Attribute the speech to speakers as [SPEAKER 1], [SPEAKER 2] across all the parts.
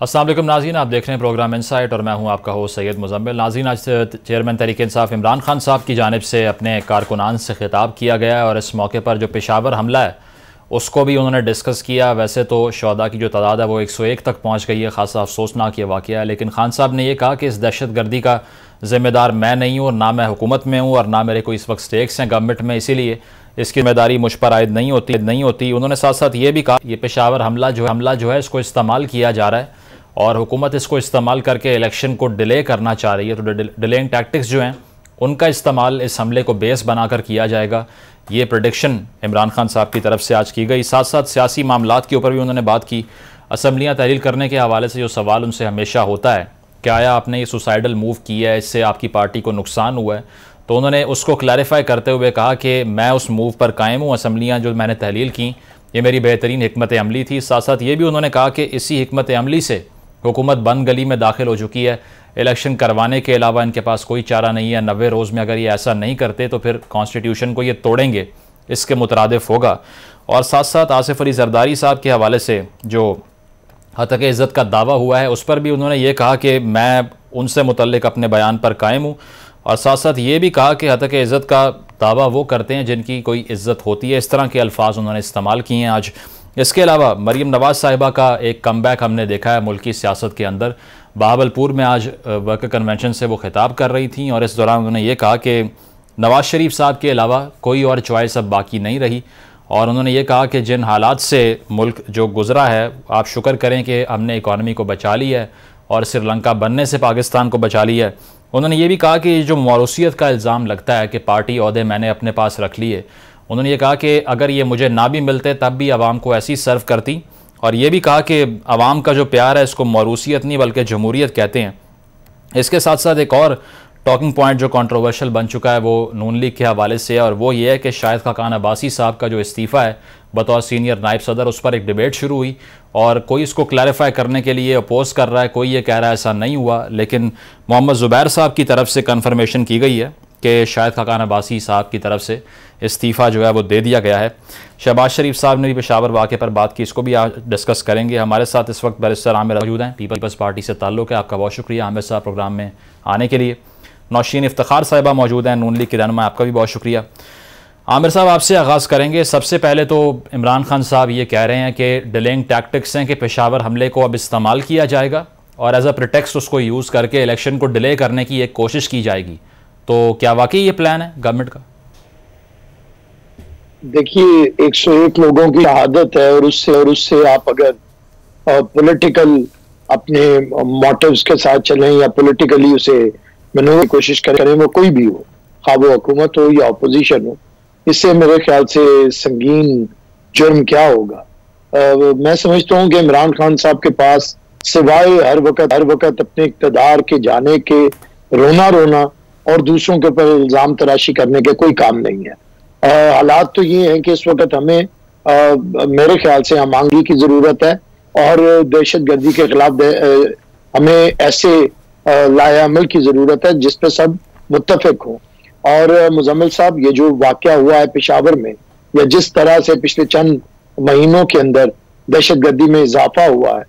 [SPEAKER 1] अस्सलाम वालेकुम नाज़रीन, आप देख रहे हैं प्रोग्राम इनसाइट और मैं हूं आपका होस्ट सैयद मुज़म्मिल। नाज़रीन, आज चेयरमैन तहरीक इंसाफ इमरान खान साहब की जानिब से अपने कारकुनान से खिताब किया गया है और इस मौके पर जो पेशावर हमला है उसको भी उन्होंने डिस्कस किया। वैसे तो शहदा की जो तादाद है वो 101 तक पहुँच गई है, खासा अफसोसनाक ये वाक़या है, लेकिन खान साहब ने यह कहा कि इस दहशत गर्दी का ज़िम्मेदार मैं नहीं हूँ और ना मैं हुकूमत में हूँ और ना मेरे को इस वक्त स्टेक्स हैं गवर्नमेंट में, इसीलिए इसकी जिम्मेदारी मुझ पर आयद नहीं होती। उन्होंने साथ साथ ये भी कहा ये पेशावर हमला जो है इसको इस्तेमाल किया जा रहा है और हुकूमत इसको इस्तेमाल करके इलेक्शन को डिले करना चाह रही है। तो डिलेइंग टैक्टिक्स जो हैं उनका इस्तेमाल इस हमले को बेस बनाकर किया जाएगा, ये प्रेडिक्शन इमरान खान साहब की तरफ से आज की गई। साथ साथ सियासी मामलात के ऊपर भी उन्होंने बात की। असम्बलियाँ तहलील करने के हवाले से जो सवाल उनसे हमेशा होता है कि आया आपने ये सुसाइडल मूव किया है, इससे आपकी पार्टी को नुकसान हुआ है, तो उन्होंने उसको क्लैरिफाई करते हुए कहा कि मैं उस मूव पर कायम हूँ। असम्बलियाँ जो मैंने तहलील की ये मेरी बेहतरीन हिकमत अमली थी। साथ साथ ये भी उन्होंने कहा कि इसी हिकमत अमली से हुकूमत बंद गली में दाखिल हो चुकी है, इलेक्शन करवाने के अलावा इनके पास कोई चारा नहीं है। 90 रोज़ में अगर ये ऐसा नहीं करते तो फिर कॉन्स्टिट्यूशन को ये तोड़ेंगे, इसके मुतरादिफ होगा। और साथ साथ आसिफ अली जरदारी साहब के हवाले से जो हतक इज़्ज़त का दावा हुआ है उस पर भी उन्होंने ये कहा कि मैं उनसे मुतल्लिक अपने बयान पर कायम हूँ। और साथ साथ ये भी कहा कि हतक इज़्ज़त का दावा वो करते हैं जिनकी कोई इज़्ज़त होती है। इस तरह के अल्फाज उन्होंने इस्तेमाल किए हैं आज। इसके अलावा मरीम नवाज़ साहिबा का एक कमबैक हमने देखा है मुल्की सियासत के अंदर। बहावलपुर में आज वर्कर कन्वेंशन से वो खिताब कर रही थी और इस दौरान उन्होंने ये कहा कि नवाज़ शरीफ साहब के अलावा कोई और चॉइस अब बाकी नहीं रही। और उन्होंने ये कहा कि जिन हालात से मुल्क जो गुज़रा है, आप शुक्र करें कि हमने इकॉनमी को बचा लिया है और श्रीलंका बनने से पाकिस्तान को बचा लिया है। उन्होंने ये भी कहा कि जो मौरूसियत का इल्ज़ाम लगता है कि पार्टी ओहदे मैंने अपने पास रख लिए, उन्होंने ये कहा कि अगर ये मुझे ना भी मिलते तब भी आवाम को ऐसी सर्व करती। और ये भी कहा कि आवाम का जो प्यार है इसको मौरूसियत नहीं बल्कि जमहूरियत कहते हैं। इसके साथ साथ एक और टॉकिंग पॉइंट जो कंट्रोवर्शियल बन चुका है वो नून लीग के हवाले से है और वो ये है कि शाहिद खाकान अब्बासी साहब का जो इस्तीफ़ा है बतौर सीनियर नायब सदर, उस पर एक डिबेट शुरू हुई और कोई इसको क्लैरिफाई करने के लिए अपोज कर रहा है, कोई ये कह रहा है ऐसा नहीं हुआ, लेकिन मोहम्मद ज़ुबैर साहब की तरफ से कन्फर्मेशन की गई है कि शाहिद खाकान अब्बासी साहब की तरफ से इस्तीफ़ा जो है वो दे दिया गया है। शहबाज शरीफ साहब ने भी पेशावर वाक़े पर बात की, इसको भी आज डिस्कस करेंगे। हमारे साथ इस वक्त बैरिस्टर आमिर मौजूद हैं, पीपल्स पार्टी से ताल्लुक़ है। आपका बहुत शुक्रिया आमिर साहब प्रोग्राम में आने के लिए। नौशीन इफ्तिखार साहिबा मौजूद हैं, नून लीग की रहनुमा, आपका भी बहुत शुक्रिया। आमिर साहब आपसे आगाज़ करेंगे। सबसे पहले तो इमरान खान साहब ये कह रहे हैं कि डिलेइंग टैक्टिक्स हैं कि पेशावर हमले को अब इस्तेमाल किया जाएगा और एज अ प्रिटेक्स्ट उसको यूज़ करके इलेक्शन को डिले करने की एक कोशिश की जाएगी। तो क्या वाकई ये प्लान है गवर्नमेंट का?
[SPEAKER 2] देखिए, 101 लोगों की शहादत है और उससे आप अगर पॉलिटिकल अपने मोटिव्स के साथ चलें या पॉलिटिकली उसे बनाने की कोशिश करें, वो कोई भी हो, खा वो हुकूमत हो या अपोजिशन हो, इससे मेरे ख्याल से संगीन जुर्म क्या होगा। मैं समझता हूँ कि इमरान खान साहब के पास सिवाय हर वक्त अपने इक़्तिदार के जाने के रोना और दूसरों के ऊपर इल्जाम तराशी करने के कोई काम नहीं है। हालात तो ये हैं कि इस वक्त हमें मेरे ख्याल से हमांगी की जरूरत है और दहशत गर्दी के खिलाफ हमें ऐसे लाएअमल की जरूरत है जिस पे सब मुत्तफिक हों। और मुजम्मिल साहब, ये जो वाकया हुआ है पेशावर में या जिस तरह से पिछले चंद महीनों के अंदर दहशत गर्दी में इजाफा हुआ है,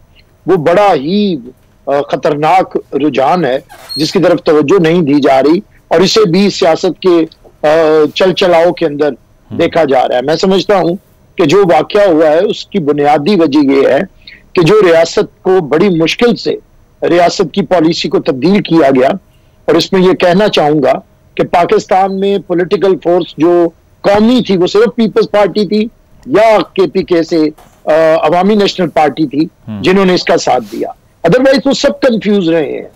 [SPEAKER 2] वो बड़ा ही खतरनाक रुझान है जिसकी तरफ तवज्जो नहीं दी जा रही और इसे भी सियासत के चल चलाओ के अंदर देखा जा रहा है। मैं समझता हूं कि जो वाकया हुआ है उसकी बुनियादी वजह यह है कि जो रियासत को बड़ी मुश्किल से रियासत की पॉलिसी को तब्दील किया गया। और इसमें यह कहना चाहूंगा कि पाकिस्तान में पॉलिटिकल फोर्स जो कौमी थी वो सिर्फ पीपल्स पार्टी थी या केपीके से अवामी नेशनल पार्टी थी जिन्होंने इसका साथ दिया। अदरवाइज वो सब कंफ्यूज रहे हैं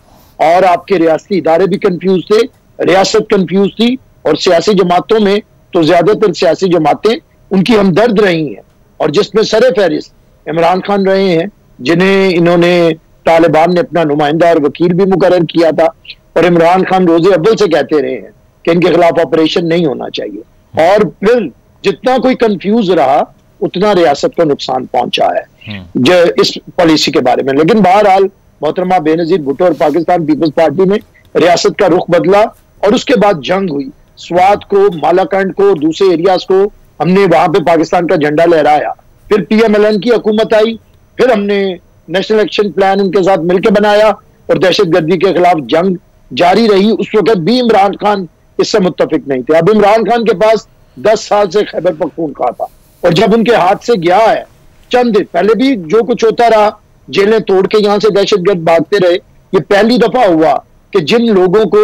[SPEAKER 2] और आपके रियासती इदारे भी कंफ्यूज थे, रियासत कंफ्यूज थी और सियासी जमातों में तो ज्यादातर सियासी जमातें उनकी हमदर्द रही हैं और जिसमें सरे फहरिस्त इमरान खान रहे हैं, जिन्हें इन्होंने तालिबान ने अपना नुमाइंदा और वकील भी मुकर्रर किया था। और इमरान खान रोजे अव्वल से कहते रहे हैं कि इनके खिलाफ ऑपरेशन नहीं होना चाहिए और फिर जितना कोई कंफ्यूज रहा उतना रियासत को नुकसान पहुंचा है जो इस पॉलिसी के बारे में। लेकिन बहरहाल मोहतरमा बेनजीर भुट्टो और पाकिस्तान पीपल्स पार्टी ने रियासत का रुख बदला और उसके बाद जंग हुई। स्वात को, मालाकंड को और दूसरे एरियाज को हमने वहां पे पाकिस्तान का झंडा लहराया। फिर पीएमएलएन की हुकूमत आई, फिर हमने नेशनल एक्शन प्लान उनके साथ मिलकर बनाया और दहशतगर्दी के खिलाफ जंग जारी रही। उस वक्त भी इमरान खान इससे मुत्तफिक नहीं थे। अब इमरान खान के पास 10 साल से खैबर पख्तूनख्वा था और जब उनके हाथ से गया है, चंद दिन पहले भी जो कुछ होता रहा, जेलें तोड़ के यहां से दहशतगर्द भागते रहे, ये पहली दफा हुआ कि जिन लोगों को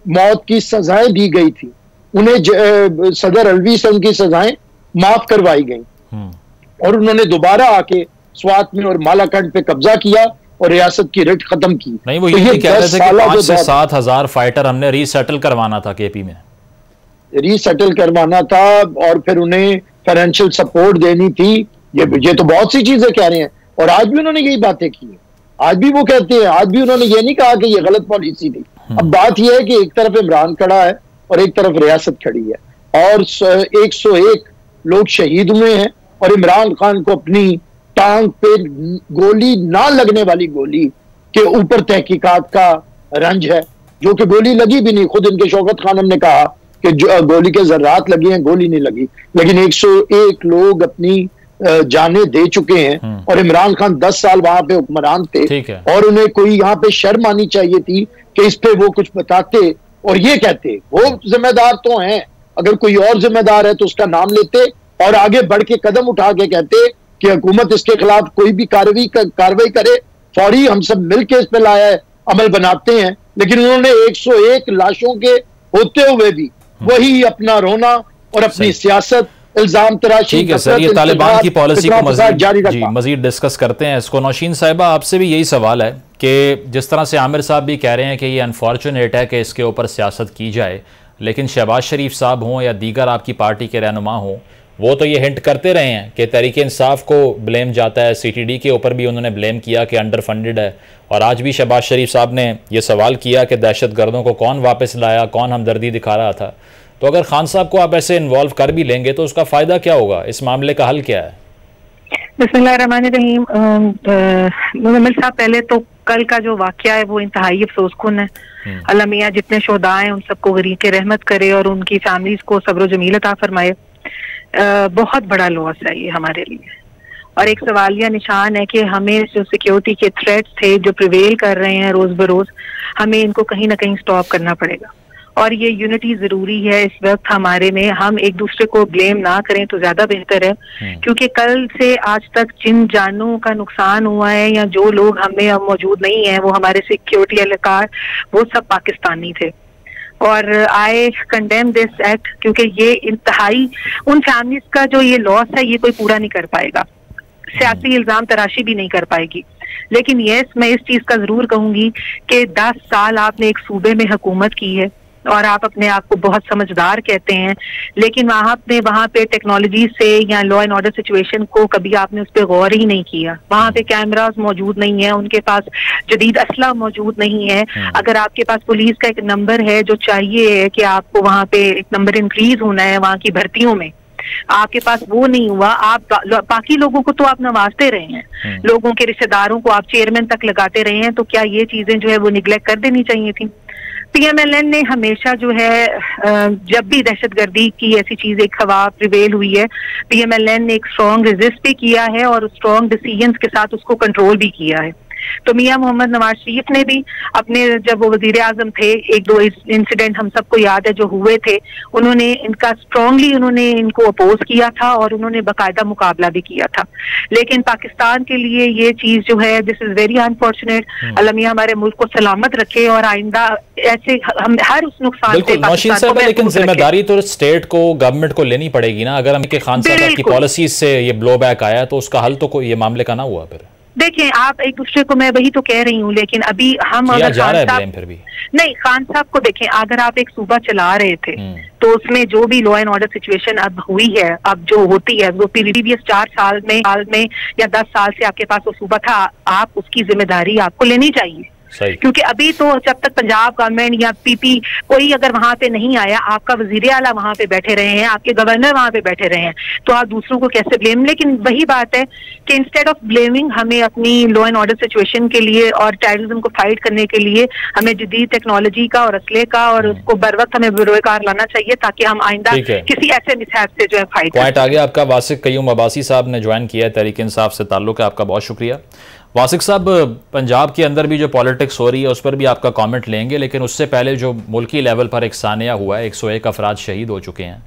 [SPEAKER 2] मौत की सजाएं दी गई थी उन्हें सदर अलवी से उनकी सजाएं माफ करवाई गई और उन्होंने दोबारा आके स्वात में और मालाकंड पे कब्जा किया और रियासत की रिट खत्म की।
[SPEAKER 1] नहीं, वो ये कह रहे थे कि 5 से 7 हजार फाइटर हमने रीसेटल करवाना था, केपी में
[SPEAKER 2] रीसेटल करवाना था और फिर उन्हें फाइनेंशियल सपोर्ट देनी थी। ये तो बहुत सी चीजें कह रहे हैं और आज भी उन्होंने यही बातें की है। आज भी वो कहते हैं, आज भी उन्होंने ये नहीं कहा कि ये गलत पॉलिसी थी। अब बात यह है कि एक तरफ इमरान खड़ा है और एक तरफ रियासत खड़ी है और 101 लोग शहीद हुए हैं और इमरान खान को अपनी टांग पे गोली ना लगने वाली गोली के ऊपर तहकीकात का रंज है, जो कि गोली लगी भी नहीं। खुद इनके शौकत खानम ने कहा कि जो गोली के जर्रात लगी हैं, गोली नहीं लगी, लेकिन 101 लोग अपनी जाने दे चुके हैं और इमरान खान 10 साल वहां पे हुक्मरान थे और उन्हें कोई यहाँ पे शर्म आनी चाहिए थी कि इस पे वो कुछ बताते और ये कहते वो जिम्मेदार तो हैं, अगर कोई और जिम्मेदार है तो उसका नाम लेते और आगे बढ़ के कदम उठा के कहते कि हुकूमत इसके खिलाफ कोई भी कार्रवाई करे, फौरी हम सब मिलकर इस पे लाया है, अमल बनाते हैं। लेकिन उन्होंने 101 लाशों के होते हुए भी वही अपना रोना और अपनी सियासत, इल्जाम तराशी।
[SPEAKER 1] ठीक है सर, ये तालिबान की पॉलिसी को मजीद डिस्कस करते हैं इसको। नौशीन साहिबा, आपसे भी यही सवाल है कि जिस तरह से आमिर साहब भी कह रहे हैं कि ये अनफॉर्चुनेट है कि इसके ऊपर सियासत की जाए, लेकिन शहबाज शरीफ साहब हों या दीगर आपकी पार्टी के रहनुमा हों, वो तो ये हिंट करते रहे हैं कि तहरीक इंसाफ को ब्लेम जाता है, CTD के ऊपर भी उन्होंने ब्लेम किया कि अंडर फंडेड है, और आज भी शहबाज शरीफ साहब ने ये सवाल किया कि दहशत गर्दों को कौन वापस लाया, कौन हमदर्दी दिखा रहा था। तो अगर खान साहब को आप ऐसे इन्वॉल्व कर भी लेंगे तो उसका फ़ायदा क्या होगा, इस मामले का हल क्या है?
[SPEAKER 3] बिस्मिल्लाहिर्रहमानिर्रहीम। मुजम्मिल साहब, पहले तो कल का जो वाक़या है वो इंतहाई अफसोसकुन है। अल्लाह मियां जितने शोहदा हैं उन सबको गरीक रहमत करे और उनकी फैमिलीज को सब्र जमील अता फरमाए। बहुत बड़ा लॉस है ये हमारे लिए और एक सवालिया निशान है कि हमें जो सिक्योरिटी के थ्रेट्स थे जो प्रिवेल कर रहे हैं रोज बरोज, हमें इनको कहीं ना कहीं स्टॉप करना पड़ेगा और ये यूनिटी जरूरी है इस वक्त हमारे में। हम एक दूसरे को ब्लेम ना करें तो ज्यादा बेहतर है, क्योंकि कल से आज तक जिन जानों का नुकसान हुआ है या जो लोग हमें अब मौजूद नहीं है वो हमारे सिक्योरिटी एहलकार, वो सब पाकिस्तानी थे और आई कंडेम दिस एक्ट, क्योंकि ये इंतहाई उन फैमिलीज का जो ये लॉस है ये कोई पूरा नहीं कर पाएगा, सियासी इल्जाम तराशी भी नहीं कर पाएगी। लेकिन यस, मैं इस चीज का जरूर कहूंगी कि 10 साल आपने एक सूबे में हुकूमत की है और आप अपने आप को बहुत समझदार कहते हैं, लेकिन वहाँ पे टेक्नोलॉजी से या लॉ एंड ऑर्डर सिचुएशन को कभी आपने उस पर गौर ही नहीं किया। वहाँ पे कैमरास मौजूद नहीं है, उनके पास जदीद असला मौजूद नहीं है। अगर आपके पास पुलिस का एक नंबर है जो चाहिए कि आपको वहाँ पे एक नंबर इंक्रीज होना है वहाँ की भर्तियों में, आपके पास वो नहीं हुआ। आप बाकी लोगों को तो आप नवाजते रहे हैं, लोगों के रिश्तेदारों को आप चेयरमैन तक लगाते रहे हैं, तो क्या ये चीजें जो है वो निगलेक्ट कर देनी चाहिए थी? PMLN ने हमेशा जो है जब भी दहशतगर्दी की ऐसी चीज एक हवा प्रिवेल हुई है, PMLN ने एक स्ट्रॉन्ग रेजिस्ट भी किया है और स्ट्रॉन्ग डिसीजंस के साथ उसको कंट्रोल भी किया है। तो मियां मोहम्मद नवाज शरीफ ने भी अपने, जब वो वजीर आजम थे, 1-2 इंसिडेंट हम सबको याद है जो हुए थे, उन्होंने इनका स्ट्रांगली उन्होंने इनको अपोज किया था और उन्होंने बाकायदा मुकाबला भी किया था। लेकिन पाकिस्तान के लिए ये चीज जो है दिस इज वेरी अनफॉर्चुनेट। अल्लाह मियां हमारे मुल्क को सलामत रखे और आइंदा ऐसे हम हर उस नुकसान से।
[SPEAKER 1] लेकिन जिम्मेदारी तो स्टेट को, गवर्नमेंट को लेनी पड़ेगी ना। अगर हम के खान साहब की पॉलिसीज से ये ब्लो बैक आया तो उसका हल तो कोई ये मामले का ना हुआ। फिर
[SPEAKER 3] देखें, आप एक दूसरे को, मैं वही तो कह रही हूँ, लेकिन अभी हम अगर खान साहब फिर भी नहीं, खान साहब को देखें, अगर आप एक सूबा चला रहे थे तो उसमें जो भी लॉ एंड ऑर्डर सिचुएशन अब हुई है, अब जो होती है, वो प्रीवियस 4 साल में या 10 साल से आपके पास वो सूबा था, आप उसकी जिम्मेदारी आपको लेनी चाहिए। क्योंकि अभी तो जब तक पंजाब गवर्नमेंट या PP कोई अगर वहां पे नहीं आया, आपका वजीर आला वहां पे बैठे रहे हैं, आपके गवर्नर वहां पे बैठे रहे हैं, तो आप दूसरों को कैसे ब्लेम? लेकिन वही बात है कि इंस्टेड ऑफ ब्लेमिंग, हमें अपनी लॉ एंड ऑर्डर सिचुएशन के लिए और टेररिज्म को फाइट करने के लिए हमें जदीद टेक्नोलॉजी का और असले का और उसको बर वक्त हमें बिरोकार लाना चाहिए, ताकि हम आइंदा किसी ऐसे मिसहैप से जो है फाइट।
[SPEAKER 1] पॉइंट आ गया आपका। वासिक कयूम अब्बासी साहब ने ज्वाइन किया है, तहरीक इंसाफ से ताल्लुक है, आपका बहुत शुक्रिया। वासिक साहब, पंजाब के अंदर भी जो पॉलिटिक्स हो रही है उस पर भी आपका कमेंट लेंगे, लेकिन उससे पहले जो मुल्की लेवल पर एक सानिया हुआ है, 101 अफराद शहीद हो चुके हैं,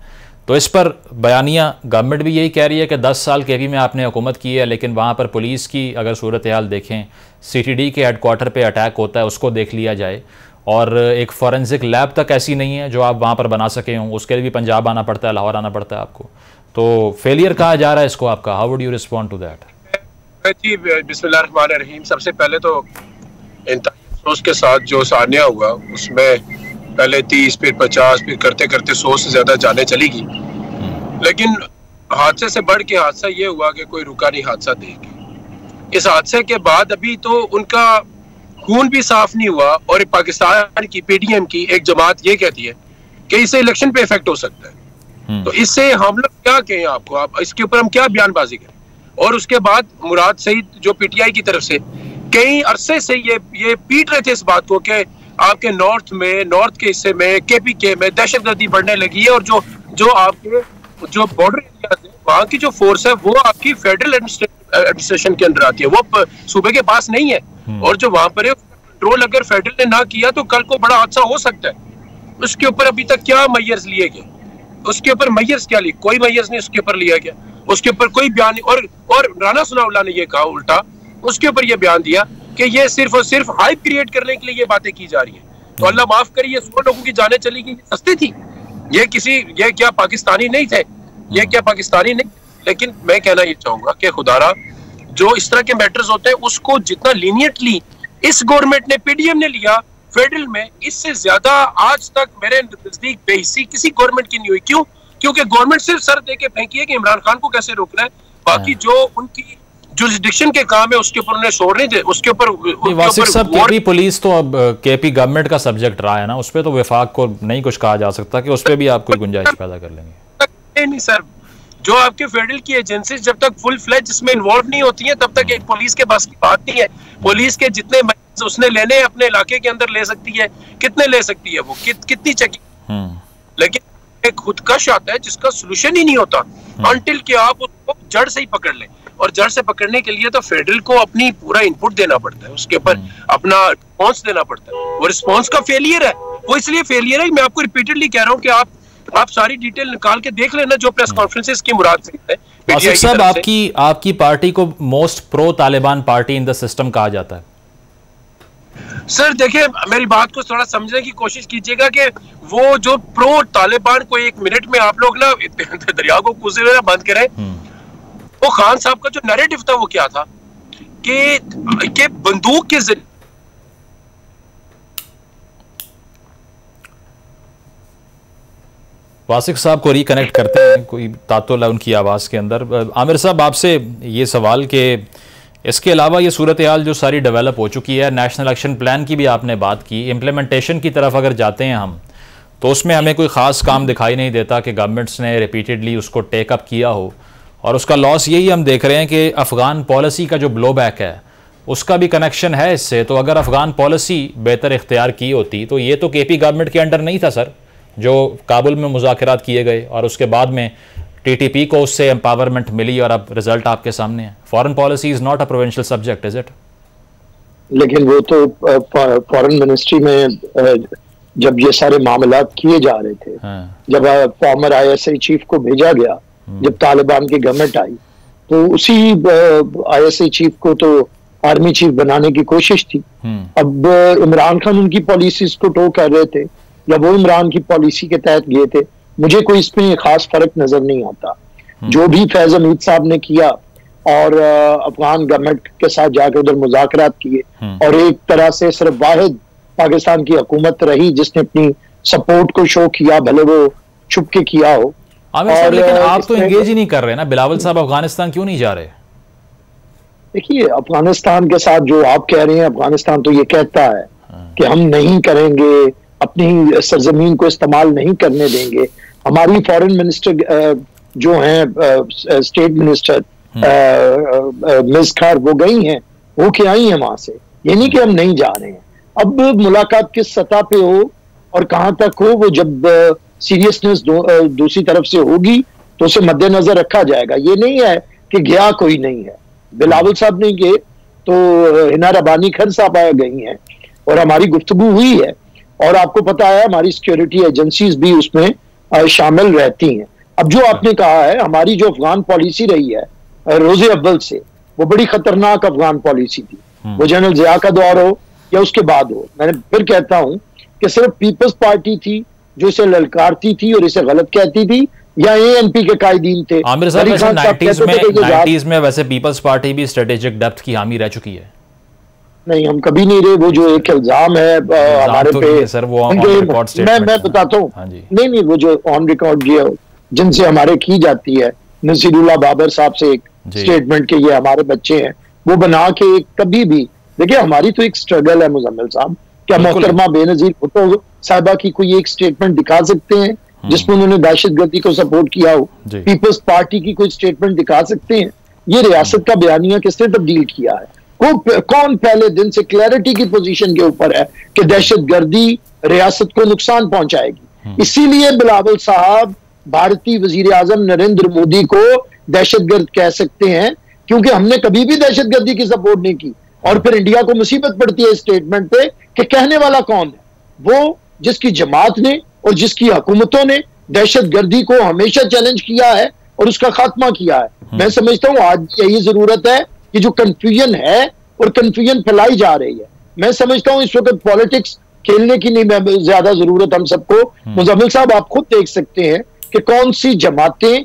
[SPEAKER 1] तो इस पर बयानिया गवर्नमेंट भी यही कह रही है कि 10 साल केपी में आपने हुकूमत की है, लेकिन वहाँ पर पुलिस की अगर सूरत हाल देखें, CTD के हेडक्वार्टर पे अटैक होता है, उसको देख लिया जाए, और एक फॉरेंसिक लैब तक ऐसी नहीं है जो आप वहाँ पर बना सके हों, उसके लिए भी पंजाब आना पड़ता है, लाहौर आना पड़ता है आपको, तो फेलियर कहा जा रहा है इसको आपका। How would you respond to that?
[SPEAKER 4] जी बिस्मिल्लाहिर्रहमानिर्रहीम। सबसे पहले तो अफसोस के साथ जो सानिया हुआ उसमें पहले 30 फिर 50 फिर करते करते 100 से ज्यादा जाने चली गई, लेकिन हादसे से बढ़ के हादसा ये हुआ कि कोई रुका नहीं हादसा देख के। इस हादसे के बाद अभी तो उनका खून भी साफ नहीं हुआ, और पाकिस्तान की PDM की एक जमात ये कहती है कि इससे इलेक्शन पे इफेक्ट हो सकता है। तो इससे हम लोग क्या कहें आपको, आप इसके ऊपर हम क्या बयानबाजी करें? और उसके बाद मुराद सईद जो PTI की तरफ से कई अरसे से ये पीट रहे थे इस बात को कि आपके नॉर्थ के हिस्से में KPK में दहशतगर्दी बढ़ने लगी है, और जो आपके जो बॉर्डर एरिया है वहाँ की जो फोर्स है वो आपकी फेडरल एडमिनिस्ट्रेशन के अंदर आती है, वो सूबे के पास नहीं है, और जो वहाँ पर है कंट्रोल अगर फेडरल ने ना किया तो कल को बड़ा हादसा हो सकता है। उसके ऊपर अभी तक क्या मैयर्स लिए गए? उसके ऊपर मैयर्स क्या लिए? कोई मैयर्स नहीं उसके ऊपर लिया गया, उसके ऊपर कोई बयान नहीं। और राना सनाउल्लाह ने ये कहा उल्टा, उसके ऊपर ये बयान दिया कि ये सिर्फ और सिर्फ हाइप क्रिएट करने के लिए ये बातें की जा रही हैं। तो अल्लाह माफ करिए, 100 लोगों की जानें चली गई, सस्ती थी? ये क्या पाकिस्तानी नहीं थे? ये क्या पाकिस्तानी नहीं? लेकिन मैं कहना ये चाहूंगा कि खुदारा जो इस तरह के मैटर्स होते हैं उसको जितना लीनियंटली इस गवर्नमेंट ने PDM ने लिया फेडरल में, इससे ज्यादा आज तक मेरे नजदीक बेहिसी किसी गवर्नमेंट की नहीं हुई। क्यों? क्योंकि गवर्नमेंट सिर्फ सर देके फेंकी है कि इमरान खान को कैसे रोकना है, बाकी जो उनकी जुरिसडिक्शन के काम है उसके ऊपर उन्हें छोड़ नहीं थे। उसके ऊपर
[SPEAKER 1] वासिक साहब, KP पुलिस तो अब KP गवर्नमेंट का सब्जेक्ट रहा है ना, उस पर तो विफाक को नहीं कुछ कहा जा सकता कि उस पर भी आप कोई गुंजाइश पैदा कर लेंगे?
[SPEAKER 4] नहीं सर, जो आपके फेडरल की एजेंसी जब तक फुल फ्लेज इसमें इन्वॉल्व नहीं होती है तब तक एक पुलिस के पास की बात नहीं है। पुलिस के जितने उसने लेने अपने इलाके के अंदर ले सकती है, कितने ले सकती है वो, कितनी चेकिंग, लेकिन एक खुदकश आता है जिसका सोल्यूशन ही नहीं होता अनटिल कि आप उसको जड़ से ही पकड़ लें। और जड़ से पकड़ने के लिए तो फेडरल को अपनी पूरा इनपुट देना पड़ता है, उसके ऊपर अपना रिस्पॉन्स देना पड़ता है। वो रिस्पॉन्स का फेलियर है, वो इसलिए फेलियर है, मैं आपको रिपीटेडली कह रहा हूँ कि आप सारी डिटेल निकाल के देख लेना जो प्रेस कॉन्फ्रेंसेस की मुराद से है।
[SPEAKER 1] वासिक साहब, आपकी पार्टी को most pro Taliban party in the system कहा जाता है।
[SPEAKER 4] सर देखिए, मेरी बात को थोड़ा समझने की कोशिश कीजिएगा कि वो जो प्रो तालिबान को एक मिनट में आप लोग ना दरिया को कूदे बंद करें। वो खान साहब का जो नैरेटिव था वो क्या था कि बंदूक के जरिए
[SPEAKER 1] वासिक साहब को रिकनेक्ट करते हैं, कोई तातुल है उनकी आवाज़ के अंदर। आमिर साहब, आपसे ये सवाल कि इसके अलावा ये सूरत हाल जो सारी डेवलप हो चुकी है, नेशनल एक्शन प्लान की भी आपने बात की, इम्प्लीमेंटेशन की तरफ अगर जाते हैं हम तो उसमें हमें कोई ख़ास काम दिखाई नहीं देता कि गवर्नमेंट्स ने रिपीटेडली उसको टेकअप किया हो, और उसका लॉस यही हम देख रहे हैं कि अफ़गान पॉलिसी का जो ब्लो बैक है उसका भी कनेक्शन है इससे। तो अगर अफ़गान पॉलिसी बेहतर इख्तियार की होती तो ये तो KP गवर्नमेंट के अंडर नहीं था सर, जो काबुल में मुज़ाकरात किए गए और उसके बाद में TTP को उससे एम्पावरमेंट मिली और अब रिजल्ट आपके सामने है। Foreign policy is not a provincial subject, is it?
[SPEAKER 2] लेकिन वो तो फॉरेन मिनिस्ट्री में जब ये सारे मामलात किए जा रहे थे, जब फॉर्मर ISI चीफ को भेजा गया, जब तालिबान की गवर्नमेंट आई तो उसी ISI चीफ को तो आर्मी चीफ बनाने की कोशिश थी। अब इमरान खान उनकी पॉलिसीज को टो कर रहे थे या वो इमरान की पॉलिसी के तहत गए थे, मुझे कोई इसमें खास फर्क नजर नहीं आता। जो भी फैज हमीद साहब ने किया और अफगान गवर्नमेंट के साथ जाकर उधर मुज़ाकरात किए और एक तरह से सिर्फ वाहिद पाकिस्तान की हुकूमत रही जिसने अपनी सपोर्ट को शो किया, भले वो छुप के किया हो।
[SPEAKER 1] और लेकिन आप तो एंगेज ही नहीं कर रहे ना बिलावल साहब, अफगानिस्तान क्यों नहीं जा रहे?
[SPEAKER 2] देखिए, अफगानिस्तान के साथ जो आप कह रहे हैं, अफगानिस्तान तो ये कहता है कि हम नहीं करेंगे, अपनी सरजमीन को इस्तेमाल नहीं करने देंगे। हमारी फॉरेन मिनिस्टर जो हैं स्टेट मिनिस्टर मिस खार, वो गई हैं, वो के आई हैं वहां से। ये नहीं कि हम नहीं जा रहे हैं। अब मुलाकात किस सतह पे हो और कहां तक हो, वो जब सीरियसनेस दूसरी तरफ से होगी तो उसे मद्देनजर रखा जाएगा। ये नहीं है कि गया कोई नहीं है। बिलावल साहब नहीं गए, तो हिना रबानी खर साहब गई हैं और हमारी गुफ्तगू हुई है, और आपको पता है हमारी सिक्योरिटी एजेंसीज भी उसमें शामिल रहती हैं। अब जो आपने कहा है, हमारी जो अफगान पॉलिसी रही है रोजे अव्वल से, वो बड़ी खतरनाक अफगान पॉलिसी थी, वो जनरल जिया का दौर हो या उसके बाद हो। मैंने फिर कहता हूं कि सिर्फ पीपल्स पार्टी थी जो इसे ललकारती थी और इसे गलत कहती थी, या एएनपी के कायदीन थे।
[SPEAKER 1] आमिर साहब, 90s में वैसे पीपल्स पार्टी भी स्ट्रेटेजिक डेप्थ की हामी रह चुकी है।
[SPEAKER 2] नहीं, हम कभी नहीं रहे। वो जो एक इल्जाम है हमारे पे
[SPEAKER 1] सर, वो
[SPEAKER 2] मैं बताता हूँ। नहीं, वो जो ऑन रिकॉर्ड जिनसे हमारे की जाती है, नसीरुल्लाह बाबर साहब से एक स्टेटमेंट के ये हमारे बच्चे हैं, वो बना के कभी भी देखिए, हमारी तो एक स्ट्रगल है मुजम्मिल साहब। क्या मोहतरमा बेनजीर भुट्टो साहिबा की कोई एक स्टेटमेंट दिखा सकते हैं जिसमें उन्होंने दहशतगर्दी को सपोर्ट किया हो? पीपल्स पार्टी की कोई स्टेटमेंट दिखा सकते हैं? ये रियासत का बयानिया किसने तब्दील किया है? कौन पहले दिन से क्लैरिटी की पोजीशन के ऊपर है कि दहशतगर्दी रियासत को नुकसान पहुंचाएगी? इसीलिए बिलावल साहब भारतीय वजीर आजम नरेंद्र मोदी को दहशतगर्द कह सकते हैं, क्योंकि हमने कभी भी दहशतगर्दी की सपोर्ट नहीं की। और फिर इंडिया को मुसीबत पड़ती है स्टेटमेंट पे कि कहने वाला कौन है? वो जिसकी जमात ने और जिसकी हुकूमतों ने दहशतगर्दी को हमेशा चैलेंज किया है और उसका खात्मा किया है। मैं समझता हूं आज यही जरूरत है कि जो कंफ्यूजन है और कंफ्यूजन फैलाई जा रही है, मैं समझता हूं इस वक्त पॉलिटिक्स खेलने की नहीं ज्यादा जरूरत हम सबको। मुजम्मिल साहब, आप खुद देख सकते हैं कि कौन सी जमातें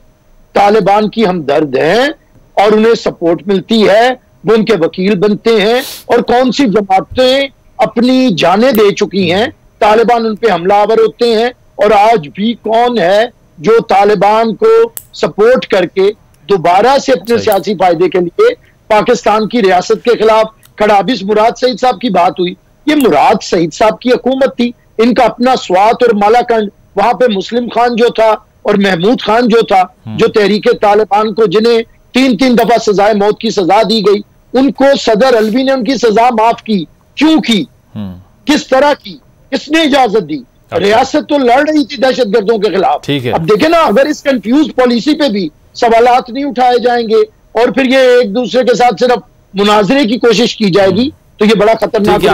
[SPEAKER 2] तालिबान की हमदर्द हैं और उन्हें सपोर्ट मिलती है, वो उनके वकील बनते हैं, और कौन सी जमातें अपनी जानें दे चुकी हैं, तालिबान उन पे हमलावर होते हैं। और आज भी कौन है जो तालिबान को सपोर्ट करके दोबारा से अपने सियासी फायदे के लिए पाकिस्तान की रियासत के खिलाफ खड़ा? अभी मुराद सईद साहब की बात हुई, ये मुराद सईद साहब की हुकूमत थी, इनका अपना स्वात और मालाकंड, वहां पे मुस्लिम खान जो था और महमूद खान जो था, जो तहरीके तालिबान को जिन्हें 3-3 दफा सजाए मौत की सजा दी गई, उनको सदर अलवी ने उनकी सजा माफ की। क्यों की? किस तरह की? किसने इजाजत दी? रियासत तो लड़ रही थी दहशतगर्दों के खिलाफ। अब देखे ना, अगर इस कंफ्यूज पॉलिसी पे भी सवालात नहीं उठाए जाएंगे और फिर ये एक दूसरे के साथ सिर्फ मुनाजरे की कोशिश की जाएगी, तो ये बड़ा खतरनाक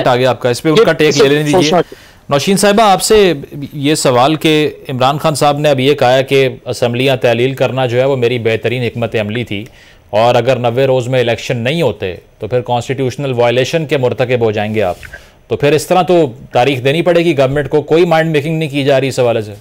[SPEAKER 1] है। आपका इस पे उसका टेक ले लेने दीजिए। नौशीन साहिबा, आपसे ये सवाल कि इमरान खान साहब ने अब ये कहा कि असम्बलियाँ तहलील करना जो है वो मेरी बेहतरीन हिकमत अमली थी, और अगर 90 रोज़ में इलेक्शन नहीं होते तो फिर कॉन्स्टिट्यूशनल वायलेशन के मुर्तकब हो जाएंगे आप। तो फिर इस तरह तो तारीख देनी पड़ेगी गवर्नमेंट को। कोई माइंड मेकिंग नहीं की जा रही इस हवाले से।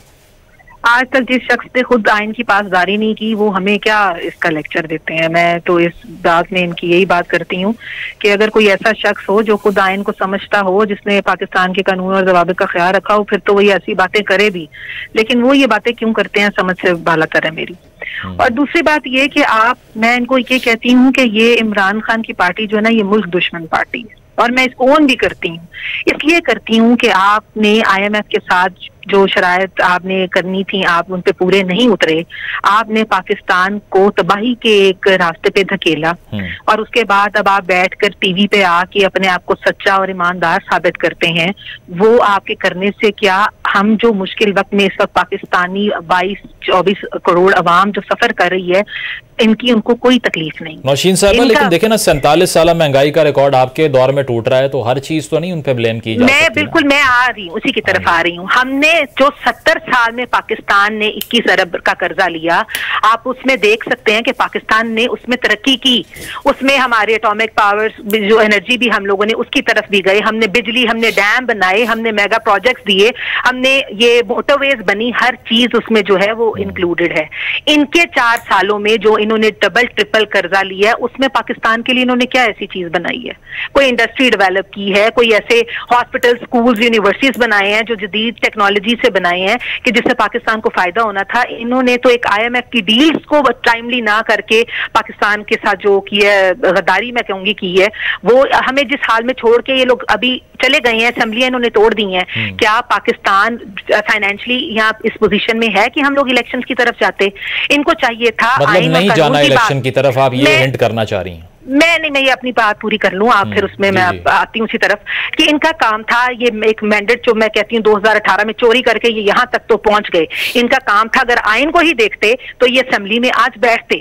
[SPEAKER 3] आज तक जिस शख्स ने खुद आइन की पासदारी नहीं की, वो हमें क्या इसका लेक्चर देते हैं? मैं तो इस बात में इनकी यही बात करती हूँ कि अगर कोई ऐसा शख्स हो जो खुद आइन को समझता हो, जिसने पाकिस्तान के कानून और ज़वाबित का ख्याल रखा हो, फिर तो वही ऐसी बातें करे भी। लेकिन वो ये बातें क्यों करते हैं, समझ से बालातर है मेरी। और दूसरी बात ये कि मैं इनको ये कहती हूँ कि ये इमरान खान की पार्टी जो है ना, ये मुल्क दुश्मन पार्टी है, और मैं इसको ओन भी करती हूँ। इसलिए करती हूँ कि आपने IMF के साथ जो शरायत आपने करनी थी, आप उन पे पूरे नहीं उतरे। आपने पाकिस्तान को तबाही के एक रास्ते पे धकेला, और उसके बाद अब आप बैठकर टीवी पे आके अपने आप को सच्चा और ईमानदार साबित करते हैं। वो आपके करने से क्या, हम जो मुश्किल वक्त में इस वक्त पाकिस्तानी 22-24 करोड़ अवाम जो सफर कर रही है, इनकी उनको कोई तकलीफ नहीं।
[SPEAKER 1] नौशीन साहब, लेकिन देखे ना, 47 साल महंगाई का रिकॉर्ड आपके दौर में टूट रहा है, तो हर चीज तो नहीं उन पे ब्लेम की जा सकती।
[SPEAKER 3] मैं आ रही हूँ, उसी की तरफ आ रही हूँ। हमने जो 70 साल में पाकिस्तान ने 21 अरब का कर्जा लिया, आप उसमें देख सकते हैं कि पाकिस्तान ने उसमें तरक्की की। उसमें हमारे एटॉमिक पावर जो एनर्जी भी हम लोगों ने उसकी तरफ भी गए, हमने बिजली, हमने डैम बनाए, हमने मेगा प्रोजेक्ट्स दिए, हमने ये मोटरवेज बनी, हर चीज उसमें जो है वो इंक्लूडेड है। इनके 4 सालों में जो इन्होंने डबल ट्रिपल कर्जा लिया है, उसमें पाकिस्तान के लिए इन्होंने क्या ऐसी चीज बनाई है? कोई इंडस्ट्री डेवलप की है, कोई ऐसे हॉस्पिटल, स्कूल्स, यूनिवर्सिटीज बनाए हैं जो जदीद टेक्नोलॉजी से बनाए हैं कि जिससे पाकिस्तान को फायदा होना था? इन्होंने तो एक IMF की डील्स को टाइमली ना करके पाकिस्तान के साथ जो की है, गद्दारी मैं कहूंगी की है, वो हमें जिस हाल में छोड़ के ये लोग अभी चले गए हैं, असेंबलियां इन्होंने तोड़ दी हैं। क्या पाकिस्तान फाइनेंशियली यहाँ इस पोजीशन में है कि हम लोग इलेक्शंस की तरफ जाते? इनको चाहिए था
[SPEAKER 1] मतलब नहीं जाना इलेक्शन की तरफ, आप ये हिंट करना चाह रही हैं?
[SPEAKER 3] मैं ये अपनी बात पूरी कर लूं, आप फिर उसमें मैं आती हूँ उसी तरफ कि इनका काम था ये एक मैंडेट जो मैं कहती हूँ 2018 में चोरी करके ये यहाँ तक तो पहुंच गए। इनका काम था अगर आइन को ही देखते तो ये असेंबली में आज बैठते।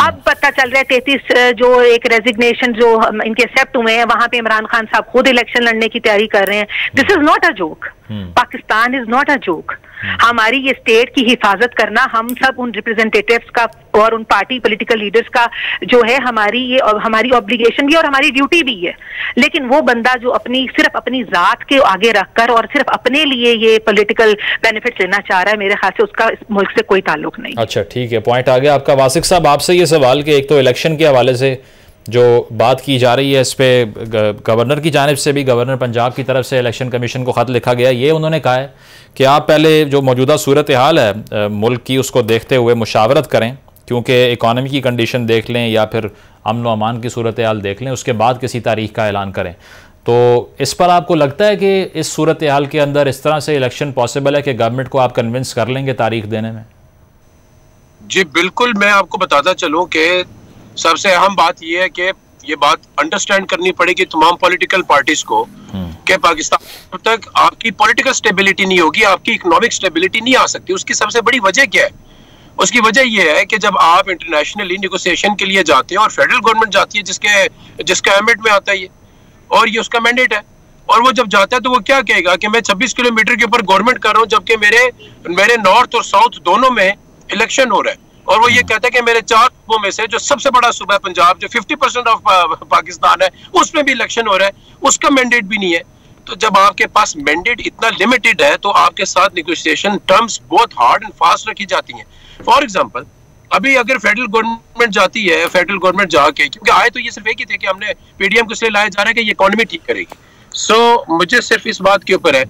[SPEAKER 3] अब पता चल रहा है 33 जो एक रेजिग्नेशन जो इनके एक्सेप्ट हुए हैं, वहां पे इमरान खान साहब खुद इलेक्शन लड़ने की तैयारी कर रहे हैं। This is not a joke, Pakistan is not a joke. हमारी ये स्टेट की हिफाजत करना हम सब उन रिप्रेजेंटेटिव्स का और उन पार्टी पॉलिटिकल लीडर्स का जो है हमारी ऑब्लिगेशन भी और हमारी ड्यूटी भी है। लेकिन वो बंदा जो सिर्फ अपनी जात के आगे रखकर और सिर्फ अपने लिए ये पॉलिटिकल बेनिफिट लेना चाह रहा है, मेरे ख्याल से उसका इस मुल्क से कोई ताल्लुक नहीं।
[SPEAKER 1] अच्छा ठीक है, पॉइंट आ गया आपका। वासिक साहब आपसे ये सवाल कि एक तो इलेक्शन के हवाले से जो बात की जा रही है, इस पे गवर्नर की जानिब से भी, गवर्नर पंजाब की तरफ से इलेक्शन कमीशन को ख़त लिखा गया। ये उन्होंने कहा है कि आप पहले जो मौजूदा सूरत हाल है मुल्क की उसको देखते हुए मुशावरत करें, क्योंकि इकॉनमी की कंडीशन देख लें या फिर अमन व अमान की सूरत हाल देख लें, उसके बाद किसी तारीख का ऐलान करें। तो इस पर आपको लगता है कि इस सूरत हाल के अंदर इस तरह से इलेक्शन पॉसिबल है कि गवर्नमेंट को आप कन्विंस कर लेंगे तारीख देने में?
[SPEAKER 4] जी बिल्कुल, मैं आपको बताता चलूँ कि सबसे अहम बात यह है कि ये बात अंडरस्टैंड करनी पड़ेगी तमाम पॉलिटिकल पार्टीज को कि पाकिस्तान तक आपकी पॉलिटिकल स्टेबिलिटी नहीं होगी, आपकी इकोनॉमिक स्टेबिलिटी नहीं आ सकती। उसकी सबसे बड़ी वजह क्या है? उसकी वजह यह है कि जब आप इंटरनेशनली नेगोशिएशन के लिए जाते हैं और फेडरल गवर्नमेंट जाती है जिसका एम्बिट में आता है ये, और ये उसका मैंडेट है, और वो जब जाता है तो वो क्या कहेगा कि मैं 26 किलोमीटर के ऊपर गवर्नमेंट कर रहा हूँ, जबकि मेरे नॉर्थ और साउथ दोनों में इलेक्शन हो रहा है। और वो ये कहता है कि मेरे 4 सूबों में से जो सबसे बड़ा सूबा है पंजाब, जो 50% ऑफ पाकिस्तान है, उसमें भी इलेक्शन हो रहा है, उसका मैंडेट भी नहीं है। तो जब आपके पास मैंडेट इतना लिमिटेड है तो आपके साथ नेगोशिएशन टर्म्स बहुत हार्ड एंड फास्ट रखी जाती हैं। फॉर एग्जांपल, अभी अगर फेडरल गवर्नमेंट जाती है, फेडरल गवर्नमेंट जाके, क्योंकि आए तो ये सिर्फ एक ही थे कि हमने पीडीएम को इसलिए लाया जा रहा है कि ये इकोनॉमी ठीक करेगी। मुझे सिर्फ इस बात के ऊपर है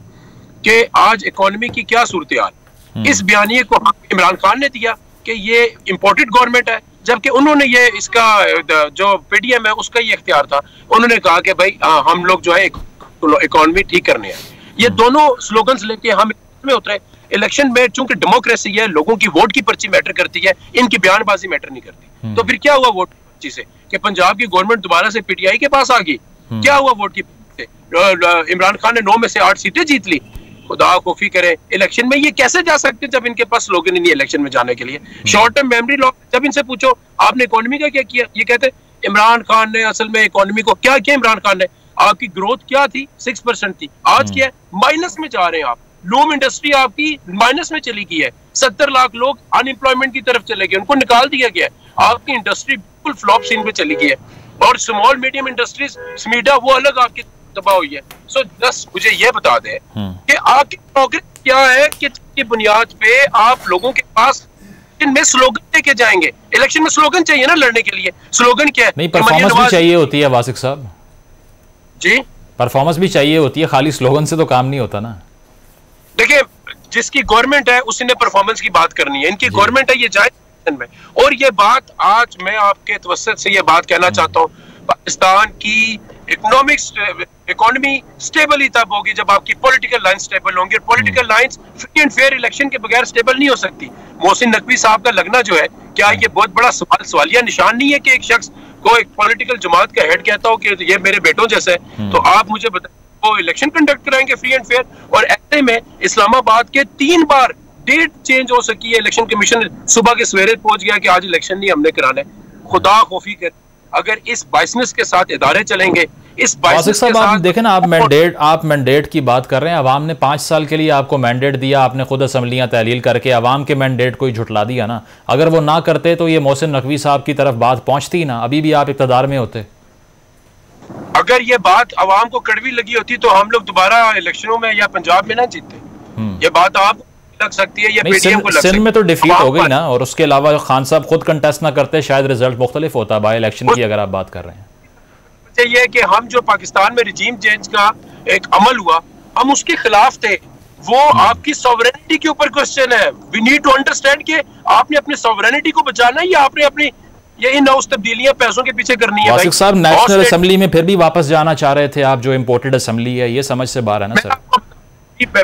[SPEAKER 4] कि आज इकोनॉमी की क्या सूरत हाल, इस बयानिए को इमरान खान ने दिया कि ये इम्पोर्टेड गवर्नमेंट है, जबकि उन्होंने ये इसका जो पीडीएम है उसका ये इख्तियार था। उन्होंने कहा कि भाई हम लोग जो है इकोनॉमी ठीक करने हैं। ये दोनों स्लोगन्स लेके हम में उतरे। इलेक्शन में चूंकि डेमोक्रेसी है, लोगों की वोट की पर्ची मैटर करती है, इनकी बयानबाजी मैटर नहीं करती। तो फिर क्या हुआ वोट की पर्ची से कि पंजाब की गवर्नमेंट दोबारा से पीटीआई के पास आ गई? क्या हुआ वोट की पर्ची से? इमरान खान ने 9 में से 8 सीटें जीत ली। खुदा कोफी करे, इलेक्शन में ये कैसे जा सकते जब इनके पास स्लोगन ही नहीं है इलेक्शन में जाने के लिए? Short term memory loss. जब इनसे पूछो आपने इकोनॉमी का क्या किया, ये कहते इमरान खान ने असल में इकोनॉमी को क्या किया। इमरान खान ने, आपकी ग्रोथ क्या थी? 6% थी, आज क्या है? माइनस में जा रहे हैं आप। लूम इंडस्ट्री आपकी माइनस में चली गई है, 70 लाख लोग अनएम्प्लॉयमेंट की तरफ चले गए, उनको निकाल दिया गया है। आपकी इंडस्ट्री बिल्कुल फ्लॉप सीन पे चली गई है, और स्मॉल मीडियम इंडस्ट्रीज स्मीडा वो अलग आपकी तबाह हुई है। सो बस मुझे ये बता दें कि आपकी प्रोग्रेस क्या है कि बुनियाद पे आप लोगों के पास इनमें स्लोगन लेके जाएंगे। इलेक्शन में स्लोगन चाहिए ना लड़ने के लिए। स्लोगन क्या है?
[SPEAKER 1] नहीं, परफॉर्मेंस भी चाहिए होती है वासिक साहब
[SPEAKER 4] जी,
[SPEAKER 1] परफॉर्मेंस भी चाहिए होती है, खाली स्लोगन से तो काम नहीं होता ना।
[SPEAKER 4] देखिए, जिसकी गवर्नमेंट है उसने परफॉर्मेंस की बात करनी है। इनकी गवर्नमेंट है, ये जाए में। और ये बात आज मैं आपके तवस्सुत से ये बात कहना चाहता हूँ, पाकिस्तान की इकोनॉमी स्टेबल ही तब होगी जब आपकी पॉलिटिकल लाइन स्टेबल होंगी, और political lines free and fair election के बगैर स्टेबल नहीं हो सकती। मोहसिन नकवी साहब का लगना जो है, क्या ये बहुत बड़ा सवालिया निशान नहीं है कि एक शख्स को एक पॉलिटिकल जमात का हेड कहता हो कि ये मेरे बेटों जैसे है? तो आप मुझे बताएं, वो इलेक्शन कंडक्ट कराएंगे फ्री एंड फेयर? और ऐसे में इस्लामाबाद के 3 बार डेट चेंज हो सकी है। इलेक्शन कमीशन सुबह के सवेरे पहुंच गया कि आज इलेक्शन नहीं हमने कराना है। खुदा खौफी कर, अगर इस बाइसनेस के साथ इदारे चलेंगे, इस बाइसनेस के साथ,
[SPEAKER 1] आप देखें ना, आप मैंडेट की बात कर रहे हैं। अवाम ने 5 साल के लिए आपको मैंडेट दिया, आपने खुद असम्बलियां तहलील करके अवाम के मैंडेट को ही झुटला दिया ना। अगर वो ना करते तो ये मोहसिन नकवी साहब की तरफ बात पहुंचती ना, अभी भी आप इक़्तिदार में होते।
[SPEAKER 4] अगर ये बात अवाम को कड़वी लगी होती तो हम लोग दोबारा इलेक्शनों में या पंजाब में ना जीते। ये बात आप लग सकती है, या पीडीएम को लग सकती है।
[SPEAKER 1] सिंध में तो डिफीट हो गई ना, और उसके अलावा खान साहब खुद कंटेस्ट ना करते, शायद रिजल्ट मुख्तलिफ होता बाय इलेक्शन की, अगर आप बात कर रहे हैं।
[SPEAKER 4] ये है कि हम जो पाकिस्तान में रिजीम चेंज का एक अमल हुआ, हम उसके खिलाफ थे। वो आपकी सॉवरेनिटी के ऊपर क्वेश्चन है। वी नीड टू अंडरस्टैंड कि आपने अपनी सॉवरेनिटी को बचाना है या आपने अपनी ये इन उस तब्दीलियां पैसों के पीछे करनी है।
[SPEAKER 1] वासिक साहब, नेशनल असेंबली में फिर भी वापस जाना चाह रहे थे आप, जो इम्पोर्टेड असेंबली है, ये समझ से बाहर है ना सर।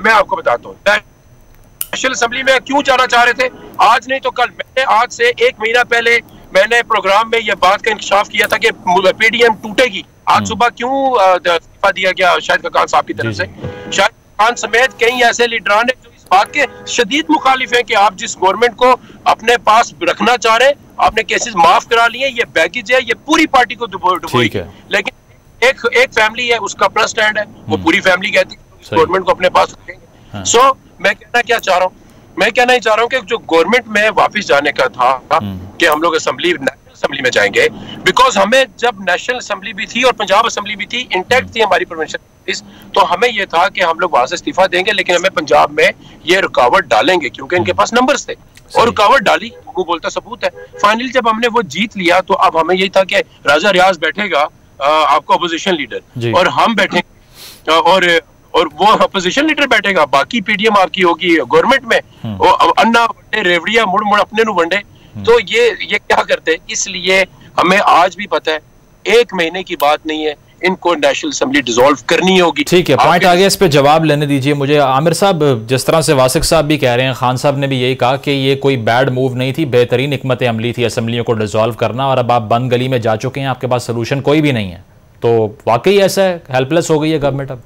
[SPEAKER 4] मैं आपको बताता हूँ नेशनल असेंबली में क्यों जाना चाह रहे थे। आज नहीं तो कल, मैंने आज से 1 महीना पहले मैंने प्रोग्राम में यह बात का इंकशाफ किया था कि पीडीएम टूटेगी। आज सुबह क्यों इस्तीफा दिया गया शाहिद खान साहब की तरफ से? शाहिद खान समेत कई ऐसे लीडरान ने जो इस बात के शदीद मुखालिफ हैं कि आप जिस गवर्नमेंट को अपने पास रखना चाह रहे हैं, आपने केसेस माफ करा लिए, ये बैगेज है, ये पूरी पार्टी को डुबोई। लेकिन एक फैमिली है, उसका अपना स्टैंड है, वो पूरी फैमिली कहती है गवर्नमेंट को अपने पास रखेंगे। सो मैं कहना क्या चाह रहा हूँ, मैं कहना ही चाह रहा हूँ कि जो गवर्नमेंट में वापस जाने का था कि हम लोग नेशनल असेंबली में जाएंगे, बिकॉज हमें जब नेशनल असेंबली भी थी और पंजाब असेंबली भी थी, इंटैक्ट थी हमारी प्रोविंशियल, तो हमें यह था कि हम लोग वहां से इस्तीफा देंगे, लेकिन हमें पंजाब में ये रुकावट डालेंगे क्योंकि इनके पास नंबर्स थे और रुकावट डाली, वो बोलता सबूत है। फाइनली जब हमने वो जीत लिया तो अब हमें यही था कि राजा रियाज बैठेगा आपका अपोजिशन लीडर और हम बैठेंगे और वो अपोजिशन लीडर बैठेगा, बाकी पीडीएम आपकी होगी गवर्नमेंट में, और अन्ना वंडे रेवड़िया मुड़ मुड़ अपने नु वंडे। तो ये क्या करते हैं, इसलिए हमें आज भी पता है 1 महीने की बात नहीं है, इनको नेशनल असेंबली डिसॉल्व करनी होगी। ठीक है,
[SPEAKER 1] पॉइंट आ गया, इस पे जवाब लेने दीजिए मुझे। आमिर साहब, जिस तरह से वासिक साहब भी कह रहे हैं, खान साहब ने भी यही कहा कि ये कोई बैड मूव नहीं थी, बेहतरीन हिकमत अमली थी असेंबलियों को डिसॉल्व करना, और अब आप बंद गली में जा चुके हैं, आपके पास सोल्यूशन कोई भी नहीं है। तो वाकई ऐसा है, हेल्पलेस हो गई है गवर्नमेंट अब?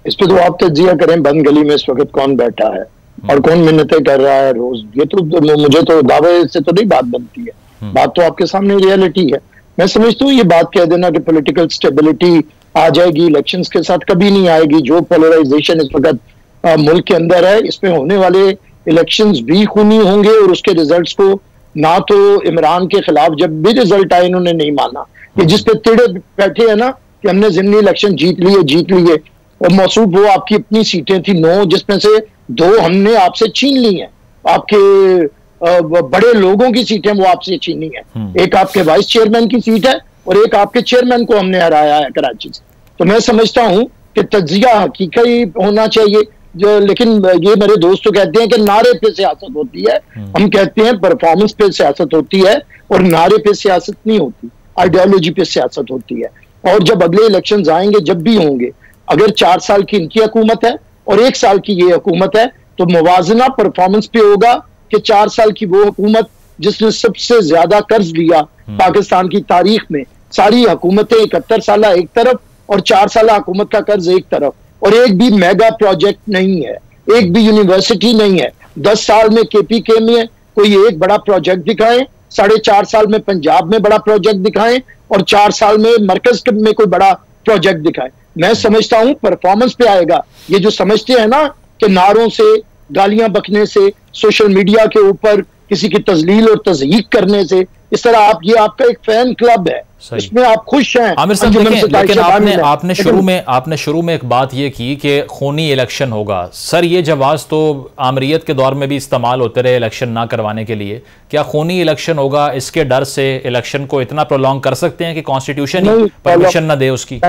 [SPEAKER 2] इस पे तो आप तजिया करें, बंद गली में इस वक्त कौन बैठा है और कौन मिन्नतें कर रहा है रोज, ये तो मुझे तो दावे से तो नहीं बात बनती है। बात तो आपके सामने रियलिटी है। मैं समझता हूँ ये बात कह देना कि पॉलिटिकल स्टेबिलिटी आ जाएगी इलेक्शंस के साथ, कभी नहीं आएगी। जो पोलराइजेशन इस वक्त मुल्क के अंदर है, इसमें होने वाले इलेक्शंस भी खूनी होंगे और उसके रिजल्ट्स को ना तो इमरान के खिलाफ जब भी रिजल्ट आए इन्होंने नहीं माना, ये जिस पे तिड़े बैठे हैं ना कि हमने ज़िमनी इलेक्शन जीत लिए, और मौसूफ वो आपकी अपनी सीटें थी 9, जिसमें से 2 हमने आपसे छीन ली हैं, आपके बड़े लोगों की सीटें वो आपसे छीनी है। एक आपके वाइस चेयरमैन की सीट है और एक आपके चेयरमैन को हमने हराया है कराची से। तो मैं समझता हूं कि तज्जिया हकीकी होना चाहिए, जो लेकिन ये मेरे दोस्त तो कहते हैं कि नारे पे सियासत होती है, हम कहते हैं परफॉर्मेंस पे सियासत होती है, और नारे पे सियासत नहीं होती, आइडियोलॉजी पे सियासत होती है। और जब अगले इलेक्शन आएंगे, जब भी होंगे, अगर 4 साल की इनकी हुकूमत है और 1 साल की ये हुकूमत है, तो मुवाजना परफॉर्मेंस पे होगा कि 4 साल की वो हुकूमत जिसने सबसे ज्यादा कर्ज लिया पाकिस्तान की तारीख में, सारी हुकूमतें 71 साल एक तरफ और 4 साल हुकूमत का कर्ज एक तरफ, और एक भी मेगा प्रोजेक्ट नहीं है, एक भी यूनिवर्सिटी नहीं है। 10 साल में KPK में कोई एक बड़ा प्रोजेक्ट दिखाएं, 4.5 साल में पंजाब में बड़ा प्रोजेक्ट दिखाएं, और 4 साल में मरकज में कोई बड़ा प्रोजेक्ट दिखाएं। मैं समझता हूं परफॉर्मेंस पे आएगा। ये जो समझते हैं ना कि नारों से, गालियां बकने से, सोशल मीडिया के ऊपर किसी की तजलील और तज़यीक करने से, इस तरह ये आपका एक फैन क्लब है, इसमें आप खुश हैं।
[SPEAKER 1] आमिर साहब, लेकिन आपने शुरू में एक बात ये की कि खूनी इलेक्शन होगा। सर, ये जवाब तो आमरीत के दौर में भी इस्तेमाल होते रहे इलेक्शन ना करवाने के लिए। क्या खूनी इलेक्शन होगा, इसके डर से इलेक्शन को इतना प्रोलॉन्ग कर सकते हैं कि कॉन्स्टिट्यूशन ही परमिशन न दे उसकी?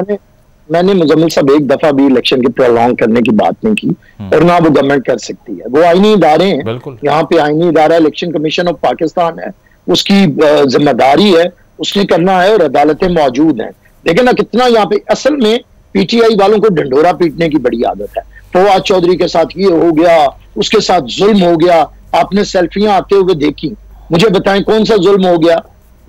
[SPEAKER 2] मैंने मुजम्मिल साहब एक दफा भी इलेक्शन की प्रोलॉन्ग करने की बात नहीं की, और ना वो गवर्नमेंट कर सकती है। वो आईनी इदारे हैं, यहाँ पे आईनी इदारा इलेक्शन कमीशन ऑफ पाकिस्तान है, उसकी जिम्मेदारी है, उसने करना है, और अदालतें मौजूद हैं। लेकिन ना कितना यहाँ पे असल में PTI वालों को ढंडोरा पीटने की बड़ी आदत है। फवाद चौधरी के साथ ये हो गया, उसके साथ जुल्म हो गया, आपने सेल्फियां आते हुए देखी, मुझे बताएं कौन सा जुल्म हो गया?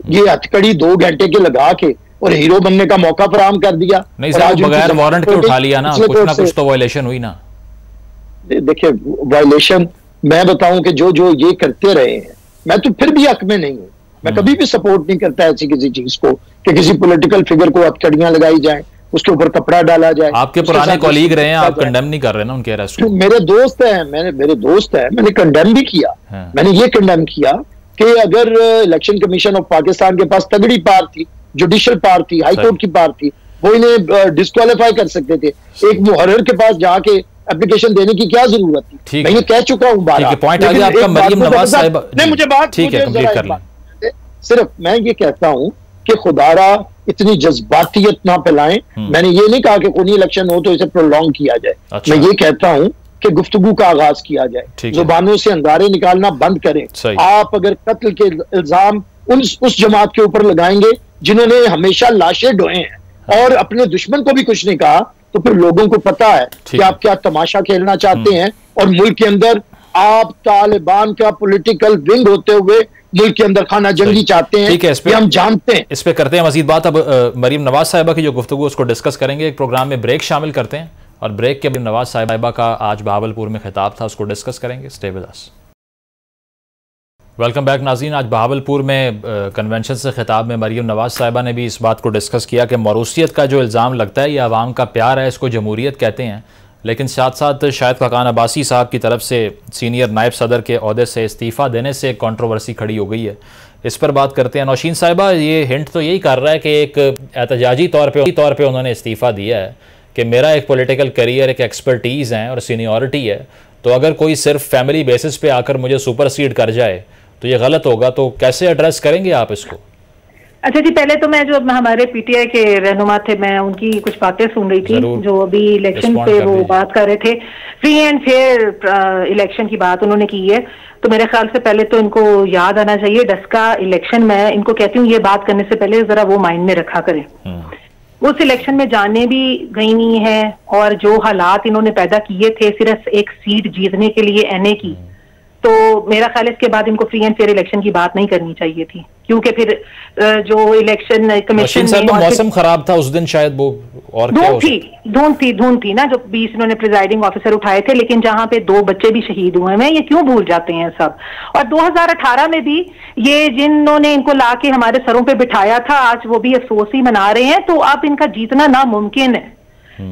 [SPEAKER 2] ये हथकड़ी 2 घंटे के लगा के और हीरो बनने का मौका फराहम कर दिया।
[SPEAKER 1] नहीं सर, बगैर वारंट के उठा लिया ना, कुछ ना कुछ तो वायलेशन हुई ना।
[SPEAKER 2] देखिए, वायलेशन मैं बताऊं कि जो ये करते रहे हैं, मैं तो फिर भी हक में नहीं हूं। मैं कभी भी सपोर्ट नहीं करता ऐसी किसी चीज को कि किसी पॉलिटिकल फिगर को हथकड़ियां लगाई जाए, उसके ऊपर कपड़ा डाला जाए।
[SPEAKER 1] आपके पुराने कॉलीग रहे हैं, आप कंडेम नहीं कर रहे ना उनके अरेस्ट को?
[SPEAKER 2] मेरे दोस्त हैं, मैंने कंडेम भी किया। मैंने ये कंडेम किया कि अगर इलेक्शन कमीशन ऑफ पाकिस्तान के पास तगड़ी पावर थी, जुडिशियल पावर थी, हाईकोर्ट की पावर थी, वो इन्हें डिस्क्वालीफाई कर सकते थे। एक मुहर्रिर के पास जाके एप्लीकेशन देने की क्या जरूरत थी? मैं ये कह चुका हूं बार।
[SPEAKER 1] पॉइंट आ गया आपका। मरियम नवाज साहिबा,
[SPEAKER 2] नहीं मुझे बात
[SPEAKER 1] ठीक है, कंप्लीट कर लें।
[SPEAKER 2] सिर्फ मैं ये कहता हूं कि खुदारा इतनी जज्बातियत ना फैलाएं। मैंने ये नहीं कहा कि कोई इलेक्शन हो तो इसे प्रोलॉन्ग किया जाए। अच्छा। मैं ये कहता हूं कि गुफ्तगू का आगाज किया जाए, जुबानों से अंगारे निकालना बंद करें। आप अगर कत्ल के इल्जाम उस जमात के ऊपर लगाएंगे जिन्होंने हमेशा लाशें ढोए हैं और अपने दुश्मन को भी कुछ नहीं कहा, तो फिर लोगों को पता है कि आप क्या तमाशा खेलना चाहते हैं और मुल्क के अंदर आप तालिबान का पॉलिटिकल विंग होते हुए मुल्क के अंदर खाना जंगी चाहते हैं, ये हम जानते हैं।
[SPEAKER 1] इस पे करते हैं मजीद बात। अब मरीम नवाज साहिबा की जो गुफ्तगू उसको डिस्कस करेंगे। एक प्रोग्राम में ब्रेक शामिल करते हैं और ब्रेक के नवाज साहिबा का आज बहावलपुर में खिताब था, उसको डिस्कस करेंगे। Stay with us. Welcome back नाज़रीन। आज बहावलपुर में कन्वेंशन से खिताब में मरीम नवाज साहिबा ने भी इस बात को डिस्कस किया कि मरूसियत का जो इल्ज़ाम लगता है ये अवाम का प्यार है, इसको जमहूरियत कहते हैं, लेकिन साथ साथ शाहिद खाकान अब्बासी साहब की तरफ से सीनियर नायब सदर के ओहदे से इस्तीफ़ा देने से एक कंट्रोवर्सी खड़ी हो गई है। इस पर बात करते हैं। नौशीन साहिबा, ये हिंट तो यही कर रहा है कि एक एहतजाजी तौर पे उन्होंने इस्तीफ़ा दिया है कि मेरा एक पॉलिटिकल करियर, एक एक्सपर्टीज़ है और सीनियरिटी है, तो अगर कोई सिर्फ फैमिली बेसिस पे आकर मुझे सुपरसीड कर जाए तो ये गलत होगा। तो कैसे एड्रेस करेंगे आप इसको?
[SPEAKER 3] अच्छा जी, पहले तो मैं जो हमारे पीटीआई के रहनुमा थे, मैं उनकी कुछ बातें सुन रही थी जो अभी इलेक्शन पे वो बात कर रहे थे, फ्री एंड फेयर इलेक्शन की बात उन्होंने की है। तो मेरे ख्याल से पहले तो इनको याद आना चाहिए डस्का इलेक्शन। मैं इनको कहती हूँ ये बात करने से पहले जरा वो माइंड में रखा करें। उस इलेक्शन में जाने भी गई नहीं है और जो हालात इन्होंने पैदा किए थे सिर्फ एक सीट जीतने के लिए एनए की, तो मेरा ख्याल है इसके बाद इनको फ्री एंड फेयर इलेक्शन की बात नहीं करनी चाहिए थी, क्योंकि फिर जो इलेक्शन कमीशन में
[SPEAKER 1] मौसम खराब था उस दिन, शायद वो और
[SPEAKER 3] धुंध थी ना, जो 20 इन्होंने प्रिजाइडिंग ऑफिसर उठाए थे, लेकिन जहां पे 2 बच्चे भी शहीद हुए हैं, ये क्यों भूल जाते हैं सब। और 2018 में भी ये जिन्होंने इनको लाके हमारे सरों पे बिठाया था, आज वो भी अफसोस ही मना रहे हैं। तो अब इनका जीतना नामुमकिन है।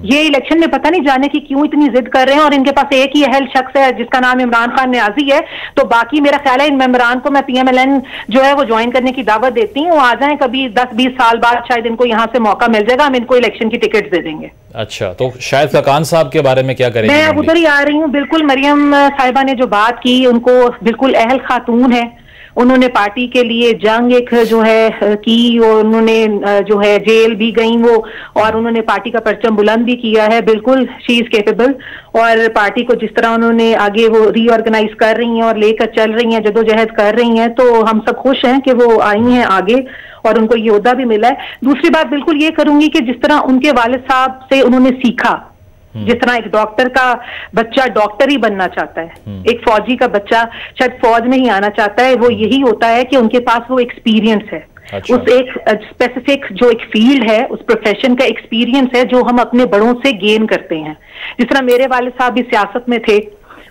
[SPEAKER 3] ये इलेक्शन में पता नहीं जाने की क्यों इतनी जिद कर रहे हैं, और इनके पास एक ही अहल शख्स है जिसका नाम इमरान खान न्याजी है। तो बाकी मेरा ख्याल है इन मेंबरान को मैं पीएमएलएन जो है वो ज्वाइन करने की दावत देती हूँ। आ जाएं कभी 10-20 साल बाद, शायद इनको यहाँ से मौका मिल जाएगा, हम इनको इलेक्शन की टिकट दे देंगे।
[SPEAKER 1] अच्छा, तो शाहिद खाकान साहब के बारे में क्या करेंगे?
[SPEAKER 3] मैं अब उधर ही आ रही हूँ। बिल्कुल, मरियम साहिबा ने जो बात की, उनको बिल्कुल अहल खातून है। उन्होंने पार्टी के लिए जंग एक जो है की, और उन्होंने जो है जेल भी गई वो, और उन्होंने पार्टी का परचम बुलंद भी किया है। बिल्कुल शी इज केपेबल, और पार्टी को जिस तरह उन्होंने आगे वो रीऑर्गेनाइज कर रही हैं और लेकर चल रही हैं, जदोजहद कर रही हैं, तो हम सब खुश हैं कि वो आई हैं आगे और उनको ये ओहदा भी मिला है। दूसरी बात बिल्कुल ये करूंगी कि जिस तरह उनके वालिद साहब से उन्होंने सीखा, जिस तरह एक डॉक्टर का बच्चा डॉक्टर ही बनना चाहता है, एक फौजी का बच्चा शायद फौज में ही आना चाहता है, वो यही होता है कि उनके पास वो एक्सपीरियंस है। अच्छा। उस एक स्पेसिफिक जो एक फील्ड है, उस प्रोफेशन का एक्सपीरियंस है जो हम अपने बड़ों से गेन करते हैं। जिस तरह मेरे वालिद साहब भी सियासत में थे,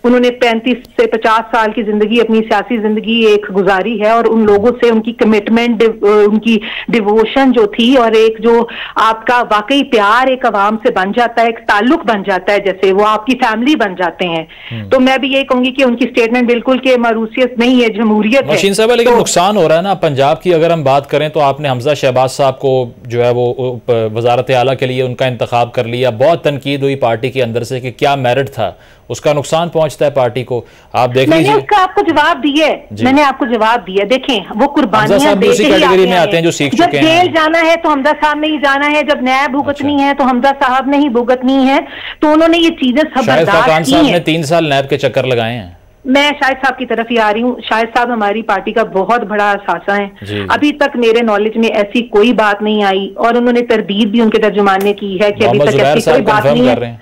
[SPEAKER 3] उन्होंने 35 से 50 साल की जिंदगी, अपनी सियासी जिंदगी एक गुजारी है, और उन लोगों से उनकी कमिटमेंट, उनकी डिवोशन जो थी, और एक जो आपका वाकई प्यार एक अवाम से बन जाता है, एक ताल्लुक बन जाता है, जैसे वो आपकी फैमिली बन जाते हैं। तो मैं भी यही कहूंगी कि उनकी स्टेटमेंट बिल्कुल के मरूसियत नहीं है, जमहूरियत है।
[SPEAKER 1] नौशीन साहब, लेकिन तो नुकसान हो रहा है ना पंजाब की। अगर हम बात करें तो आपने हमजा शहबाज साहब को जो है वो वजारत आला के लिए उनका इंतखाब कर लिया, बहुत तनकीद हुई पार्टी के अंदर से कि क्या मेरिट था, उसका नुकसान पहुंचता है पार्टी को। आप देख लीजिए,
[SPEAKER 3] मैंने उसका आपको जवाब दिया, मैंने आपको जवाब दिया। देखें, वो कुर्बानियां
[SPEAKER 1] देके ही कैटेगरी में आते हैं जो सीख चुके हैं।
[SPEAKER 3] जब जेल जाना है तो हमजा साहब ने ही जाना है, जब न्याय भुगतनी है तो हमजा साहब ने ही भुगतनी है। तो उन्होंने ये चीजें सब बर्दाश्त की हैं।
[SPEAKER 1] ने 3 साल नैब के चक्कर लगाए हैं।
[SPEAKER 3] मैं शाहिद साहब की तरफ ही आ रही हूँ। शाहिद साहब हमारी पार्टी का बहुत बड़ा असासा है। अभी तक मेरे नॉलेज में ऐसी कोई बात नहीं आई, और उन्होंने तरदीद भी उनके तर्जुमान ने की है कि अभी तक ऐसी कोई बात नहीं है।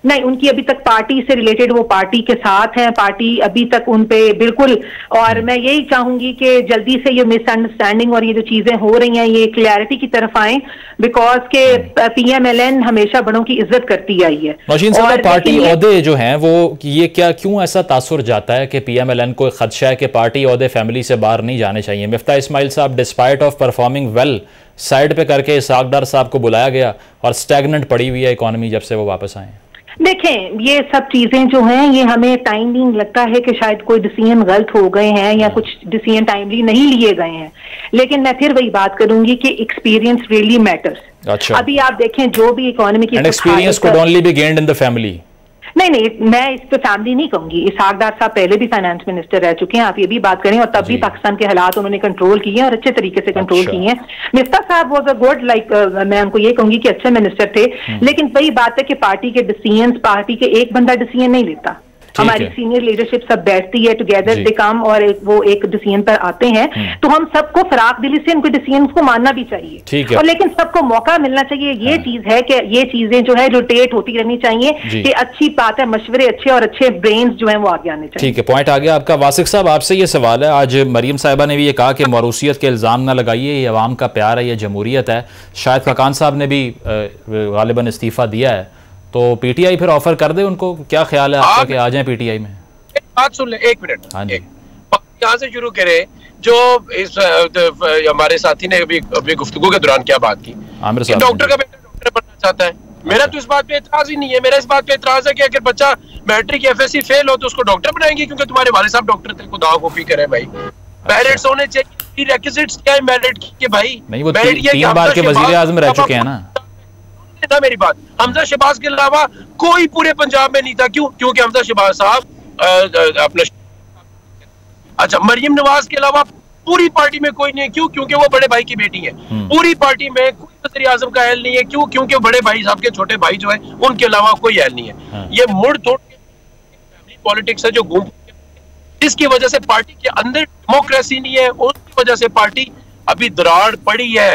[SPEAKER 3] नहीं, उनकी अभी तक पार्टी से रिलेटेड, वो पार्टी के साथ हैं, पार्टी अभी तक उन पे बिल्कुल। और मैं यही चाहूंगी कि जल्दी से ये मिसअंडरस्टैंडिंग और ये जो चीजें हो रही हैं ये क्लैरिटी की तरफ आए, बिकॉज के पीएमएलएन हमेशा बड़ों की इज्जत करती आई है।
[SPEAKER 1] नौशीन साहब, पार्टी ओहदे जो हैं वो ये क्यों ऐसा तासुर जाता है कि पीएमएलएन को खदशा है कि पार्टी ओहदे फैमिली से बाहर नहीं जाने चाहिए? मिफ्ताह इस्माइल साहब despite of performing well side पे करके इसाक डार साहब को बुलाया गया, और स्टैगनेंट पड़ी हुई है इकोनॉमी जब से वो वापस आए।
[SPEAKER 3] देखें, ये सब चीजें जो हैं ये हमें टाइमिंग लगता है कि शायद कोई डिसीजन गलत हो गए हैं या कुछ डिसीजन टाइमली नहीं लिए गए हैं, लेकिन मैं फिर वही बात करूंगी कि एक्सपीरियंस रियली मैटर्स।
[SPEAKER 1] अच्छा।
[SPEAKER 3] अभी आप देखें जो भी इकोनॉमी की
[SPEAKER 1] experience could only B gained in the family.
[SPEAKER 3] नहीं, मैं इस पे फैमिली नहीं कहूंगी। इसहाक डार साहब पहले भी फाइनेंस मिनिस्टर रह चुके हैं, आप ये भी बात करें, और तब भी पाकिस्तान के हालात उन्होंने कंट्रोल किए हैं और अच्छे तरीके से कंट्रोल किए हैं। मिफ्ता साहब वाज अ गुड, मैं उनको ये कहूंगी कि अच्छे मिनिस्टर थे, लेकिन वही बात है कि पार्टी के डिसीजंस, पार्टी के एक बंदा डिसीजन नहीं लेता, हमारी सीनियर लीडरशिप सब बैठती है टुगेदर, दे कम और वो एक डिसीजन पर आते हैं। तो हम सबको फराक दिली से उनके डिसीजन को मानना भी चाहिए, और लेकिन सबको मौका मिलना चाहिए। ये चीज है कि ये चीजें जो है रोटेट होती रहनी चाहिए, कि अच्छी बात है, मशवरे अच्छे और अच्छे ब्रेन्स जो है वो आगे आने चाहिए।
[SPEAKER 1] ठीक है, पॉइंट आ गया आपका। वासिक साहब, आपसे ये सवाल है, आज मरियम साहिबा ने भी ये कहा कि मौरूसियत के इल्ज़ाम ना लगाइए, ये अवाम का प्यार है, ये जमहूरियत है। शाहिद खाकान साहब ने भी गालिबन इस्तीफ़ा दिया है, तो पीटीआई फिर ऑफर कर दे उनको? क्या ख्याल है आपका कि आ जाए पीटीआई में?
[SPEAKER 4] बात सुन ले, एक मिनट। हाँ जी, यहाँ से शुरू करें। जो इस हमारे साथी ने अभी गुफ्तगू के दौरान क्या बात की, आमिर साहब, डॉक्टर का बेटा डॉक्टर बनना चाहता है। मेरा तो इस बात पे एतराज ही नहीं है। मेरा इस बात पे एतराज है कि अगर बच्चा मैट्रिक एफएससी फेल हो तो उसको डॉक्टर बनाएंगे क्योंकि तुम्हारे वाले साहब डॉक्टर थे। खुदा कॉपी करे भाई, मेरिट्स होने चाहिए। रेक्विजिट्स क्या है मेरिट के भाई?
[SPEAKER 1] नहीं, वो 3 बार के वजीर आज़म रह चुके हैं ना।
[SPEAKER 4] मेरी बात, हमजा शहबाज के अलावा कोई पूरे पंजाब में नहीं था। क्यों? क्योंकि हमजा शहबाज साहब अपना, अच्छा, मरियम नवाज के अलावा पूरी पार्टी में कोई नहीं है। क्यों? क्योंकि वो बड़े भाई की बेटी है। पूरी पार्टी में कोई वज़ीर आज़म का अहल नहीं है। क्यों? क्योंकि बड़े भाई साहब के छोटे भाई जो है उनके अलावा कोई अहल नहीं है। ये मुड़ तोड़ पॉलिटिक्स है जो घूम, इसकी वजह से पार्टी के अंदर डेमोक्रेसी नहीं है, उसकी वजह से पार्टी अभी दरार पड़ी है।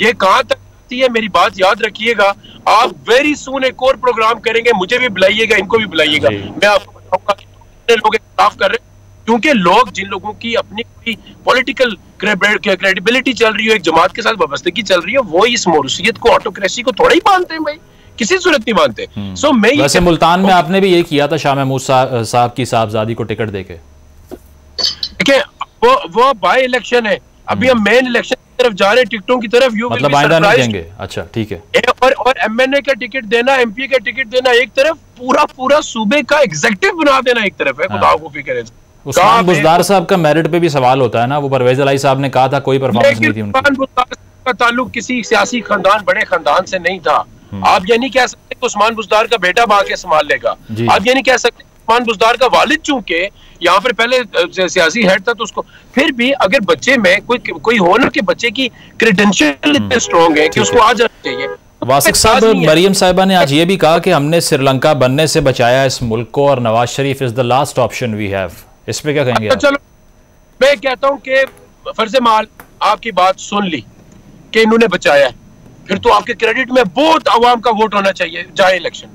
[SPEAKER 4] ये कहां तक है, मेरी बात याद रखिएगा। आप वेरी सून एक और प्रोग्राम करेंगे, मुझे भी बुलाइएगा, इनको भी बुलाइएगा। मैं आपको बताऊंगा कि लोग इख्तिलाफ कर रहे हैं, क्योंकि लोग, जिन लोगों की अपनी कोई पॉलिटिकल क्रेडिबिलिटी चल रही है, एक जमात के साथ वाबस्तगी चल रही है, वो इस मौरूसियत को, ऑटोक्रेसी को थोड़ा ही मानते हैं भाई, किसी सूरत नहीं मानते। सो मैं
[SPEAKER 1] वैसे मुल्तान में आपने भी ये किया था शाह महमूद साहब की साहबजादी को टिकट देके।
[SPEAKER 4] देखिए, वो बाय इलेक्शन है, अभी हम मेन इलेक्शन तरफ जा रहे हैं, टिकटों की तरफ। यू
[SPEAKER 1] मतलब आइंदा नहीं देंगे? अच्छा, ठीक है।
[SPEAKER 4] और एमएनए का टिकट देना, एमपी का टिकट देना एक तरफ, पूरा सूबे का एग्जीक्यूटिव बना देना एक तरफ है। खुदा को फिक्र है।
[SPEAKER 1] उस्मान बुज़दार साहब का मेरिट पे भी सवाल होता है ना, वो परवेज अलाई साहब ने कहा था कोई परफॉर्मेंस नहीं थी उनकी।
[SPEAKER 4] उस्मान बुज़दार का ताल्लुक किसी सियासी खानदान, बड़े खानदान से नहीं था। आप ये नहीं कह सकते कि उस्मान बुज़दार का बेटा बाके संभाल लेगा। आप ये नहीं कह सकते उस्मान बुज़दार का वालिद चूंकि यहाँ पर पहले सियासी हेड था, तो उसको फिर भी अगर बच्चे में कोई हो ना कि बच्चे की क्रेडेंशियल इतने स्ट्रॉन्ग है कि उसको आ जाना चाहिए।
[SPEAKER 1] वासिक साहब, मरियम साहिबा ने आज ये भी कहा कि हमने श्रीलंका बनने से बचाया इस मुल्क को और Nawaz Sharif is the last option we have. इस पे क्या कहेंगे?
[SPEAKER 4] चलो, मैं कहता हूं कि फर्ज माल आपकी बात सुन ली कि इन्होंने बचाया है, फिर तो आपके क्रेडिट में बहुत आवाम का वोट होना चाहिए। जाए इलेक्शन,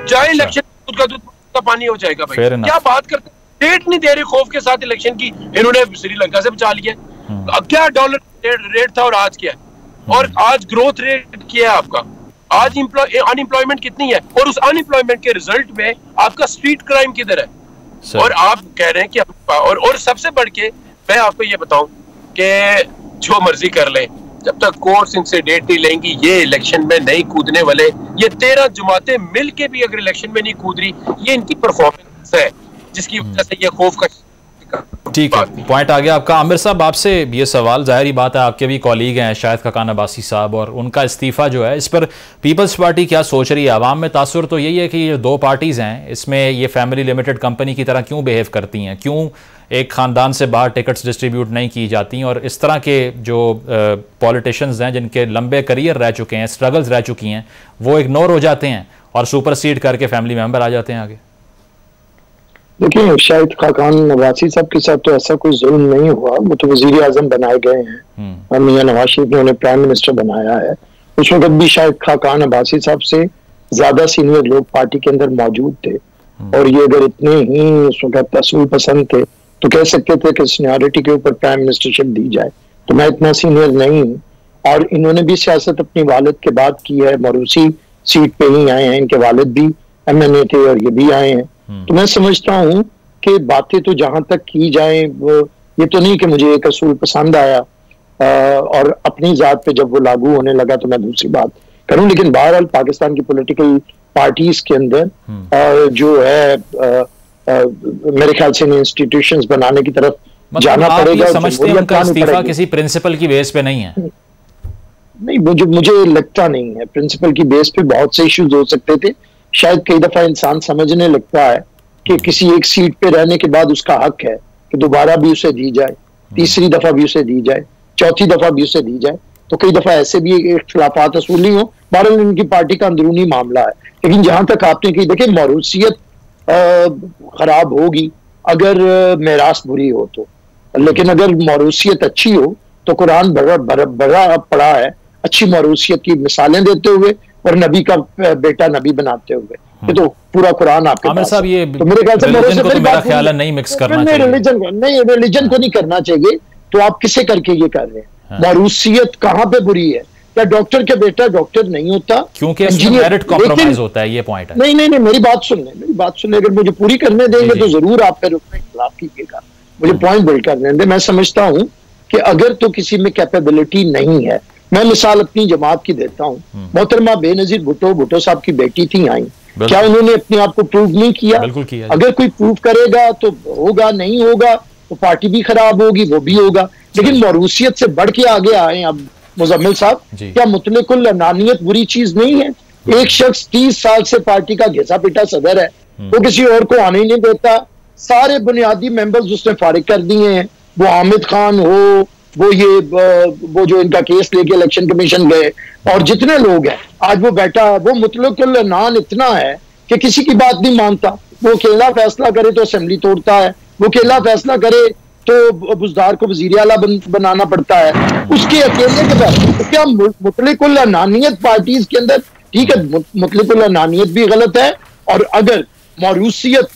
[SPEAKER 4] जाए इलेक्शन, दूध का दूध का पानी हो जाएगा भाई। क्या बात करते, डेट नहीं दे रहे खौफ के साथ इलेक्शन की। इन्होंने श्रीलंका से बचा लिया। क्या डॉलर रेट था और आज क्या है? और आज ग्रोथ रेट क्या है आपका? आज अनएम्प्लॉयमेंट कितनी है? और उस अनएम्प्लॉयमेंट के रिजल्ट में आपका स्ट्रीट क्राइम किधर है? और आप कह रहे हैं कि और सबसे बढ़ के मैं आपको ये बताऊं कि जो मर्जी कर लें, जब तक कोर्ट्स इनसे डेट नहीं लेंगी, ये इलेक्शन में नहीं कूदने वाले। ये 13 जमातें मिल के भी अगर इलेक्शन में नहीं कूद रही, ये इनकी परफॉर्मेंस है जिसकी वजह से ये खौफ का।
[SPEAKER 1] ठीक है, पॉइंट आ गया आपका। आमिर साहब, आपसे ये सवाल, जाहिर ही बात है आपके भी कॉलीग हैं शाहिद खाकान अब्बासी साहब, और उनका इस्तीफ़ा जो है, इस पर पीपल्स पार्टी क्या सोच रही है? आवाम में तासुर तो यही है कि ये 2 पार्टीज़ हैं, इसमें ये फैमिली लिमिटेड कंपनी की तरह क्यों बिहेव करती हैं, क्यों एक ख़ानदान से बाहर टिकट्स डिस्ट्रीब्यूट नहीं की जाती, और इस तरह के जो पॉलिटिशियंस हैं जिनके लंबे करियर रह चुके हैं, स्ट्रगल्स रह चुकी हैं, वो इग्नोर हो जाते हैं और सुपरसीड करके फैमिली मेम्बर आ जाते हैं आगे।
[SPEAKER 2] देखिए, शाहिद खाकान अब्बासी साहब के साथ तो ऐसा कोई जुल्म नहीं हुआ। वो तो वजीर आजम बनाए गए हैं और मियां नवाज शरीफ ने उन्हें प्राइम मिनिस्टर बनाया है। उस वक्त भी शाहिद खाकान अब्बासी साहब से ज्यादा सीनियर लोग पार्टी के अंदर मौजूद थे, और ये अगर इतने ही उस वक्त असूल पसंद थे तो कह सकते थे कि सीनियरिटी के ऊपर प्राइम मिनिस्टरशिप दी जाए। तो मैं इतना सीनियर नहीं हूँ, और इन्होंने भी सियासत अपनी वालिद के बाद की है। मरूसी सीट पे ही आए हैं, इनके वालिद भी MNA थे और ये भी आए हैं। तो मैं समझता हूँ कि बातें तो जहां तक की जाए, वो ये तो नहीं कि मुझे एक असूल पसंद आया और अपनी जात पे जब वो लागू होने लगा तो मैं दूसरी बात करूं। लेकिन बहरहाल पाकिस्तान की पॉलिटिकल पार्टीज के अंदर जो है मेरे ख्याल से इंस्टीट्यूशंस बनाने की तरफ जाना पड़ेगा।
[SPEAKER 1] समझते हैं उनका इस्तीफा किसी प्रिंसिपल की बेस पे नहीं है?
[SPEAKER 2] नहीं, मुझे लगता नहीं है। प्रिंसिपल की बेस पे बहुत से इश्यूज हो सकते थे। शायद कई दफा इंसान समझने लगता है कि किसी एक सीट पे रहने के बाद उसका हक है कि दोबारा भी उसे दी जाए, तीसरी दफा भी उसे दी जाए, चौथी दफा भी उसे दी जाए। तो कई दफा ऐसे भी इख्तिलाफात असूल नहीं हो, बहरहाल इनकी पार्टी का अंदरूनी मामला है। लेकिन जहां तक आपने कही, देखिए, मौरूसियत खराब होगी अगर मेरास बुरी हो तो, लेकिन अगर मौरूसियत अच्छी हो तो कुरान बड़ा पड़ा है अच्छी मौरूसियत की मिसालें देते हुए और नबी का बेटा नबी बनाते हुए। ये तो पूरा कुरान आपके पास
[SPEAKER 1] साहब, ये
[SPEAKER 2] तो मेरे ख्याल से
[SPEAKER 1] मेरा ख्याल है नहीं मिक्स करना चाहिए,
[SPEAKER 2] रिलीजन को नहीं करना चाहिए। तो आप किसे करके ये कर रहे हैं? मौरूसियत कहाँ पे बुरी है? क्या डॉक्टर के बेटा डॉक्टर नहीं होता?
[SPEAKER 1] क्योंकि मेरिट कॉम्प्रोमाइज होता है, ये पॉइंट है।
[SPEAKER 2] नहीं, मेरी बात सुन ले, अगर मुझे पूरी करने देंगे तो जरूर आप फिर उसमें खिलाफ कीजिएगा। मुझे पॉइंट बिल्ड करने दें। मैं समझता हूं कि अगर तो किसी में कैपेबिलिटी नहीं है, मैं मिसाल अपनी जमात की देता हूँ, मोहतरमा बेनजीर भुट्टो साहब की बेटी थी आई, क्या उन्होंने अपने आप को प्रूव नहीं किया?
[SPEAKER 1] बिल्कुल किया।
[SPEAKER 2] अगर कोई प्रूव करेगा तो होगा, नहीं होगा तो पार्टी भी खराब होगी, वो भी होगा। लेकिन मौरूसियत से बढ़ के आगे आए अब मुजम्मिल साहब, क्या मुतलकुल अनानियत बुरी चीज नहीं है? एक शख्स 30 साल से पार्टी का घिसा पिटा सदर है, वो किसी और को आने ही नहीं देता। सारे बुनियादी मेंबर्स उसने फारिग कर दिए हैं, वो हामिद खान हो, वो जो इनका केस लेके इलेक्शन कमीशन गए, और जितने लोग हैं, आज वो बैठा, वो मुतलकुल अनान इतना है कि किसी की बात नहीं मानता। वो अकेला फैसला करे तो असेंबली तोड़ता है, वो अकेला फैसला करे तो बुजदार को वजीर आला बनाना पड़ता है, उसके अकेले के बाद। तो क्या मुतलकुल अनानियत पार्टीज के अंदर? ठीक है, मुतलकुल अनानियत भी गलत है, और अगर मौरूसियत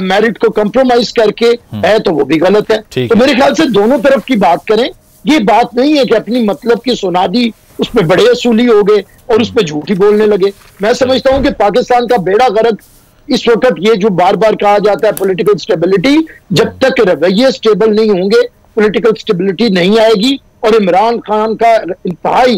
[SPEAKER 2] मेरिट को कंप्रोमाइज करके है तो वो भी गलत है। तो मेरे ख्याल से दोनों तरफ की बात करें। ये बात नहीं है कि अपनी मतलब की सुनादी उस पर बड़े असूली हो गए और उस पर झूठी बोलने लगे। मैं समझता हूं कि पाकिस्तान का बेड़ा गर्क इस वक्त, ये जो बार बार कहा जाता है पॉलिटिकल स्टेबिलिटी, जब तक रवैये स्टेबल नहीं होंगे पॉलिटिकल स्टेबिलिटी नहीं आएगी। और इमरान खान का इंतहाई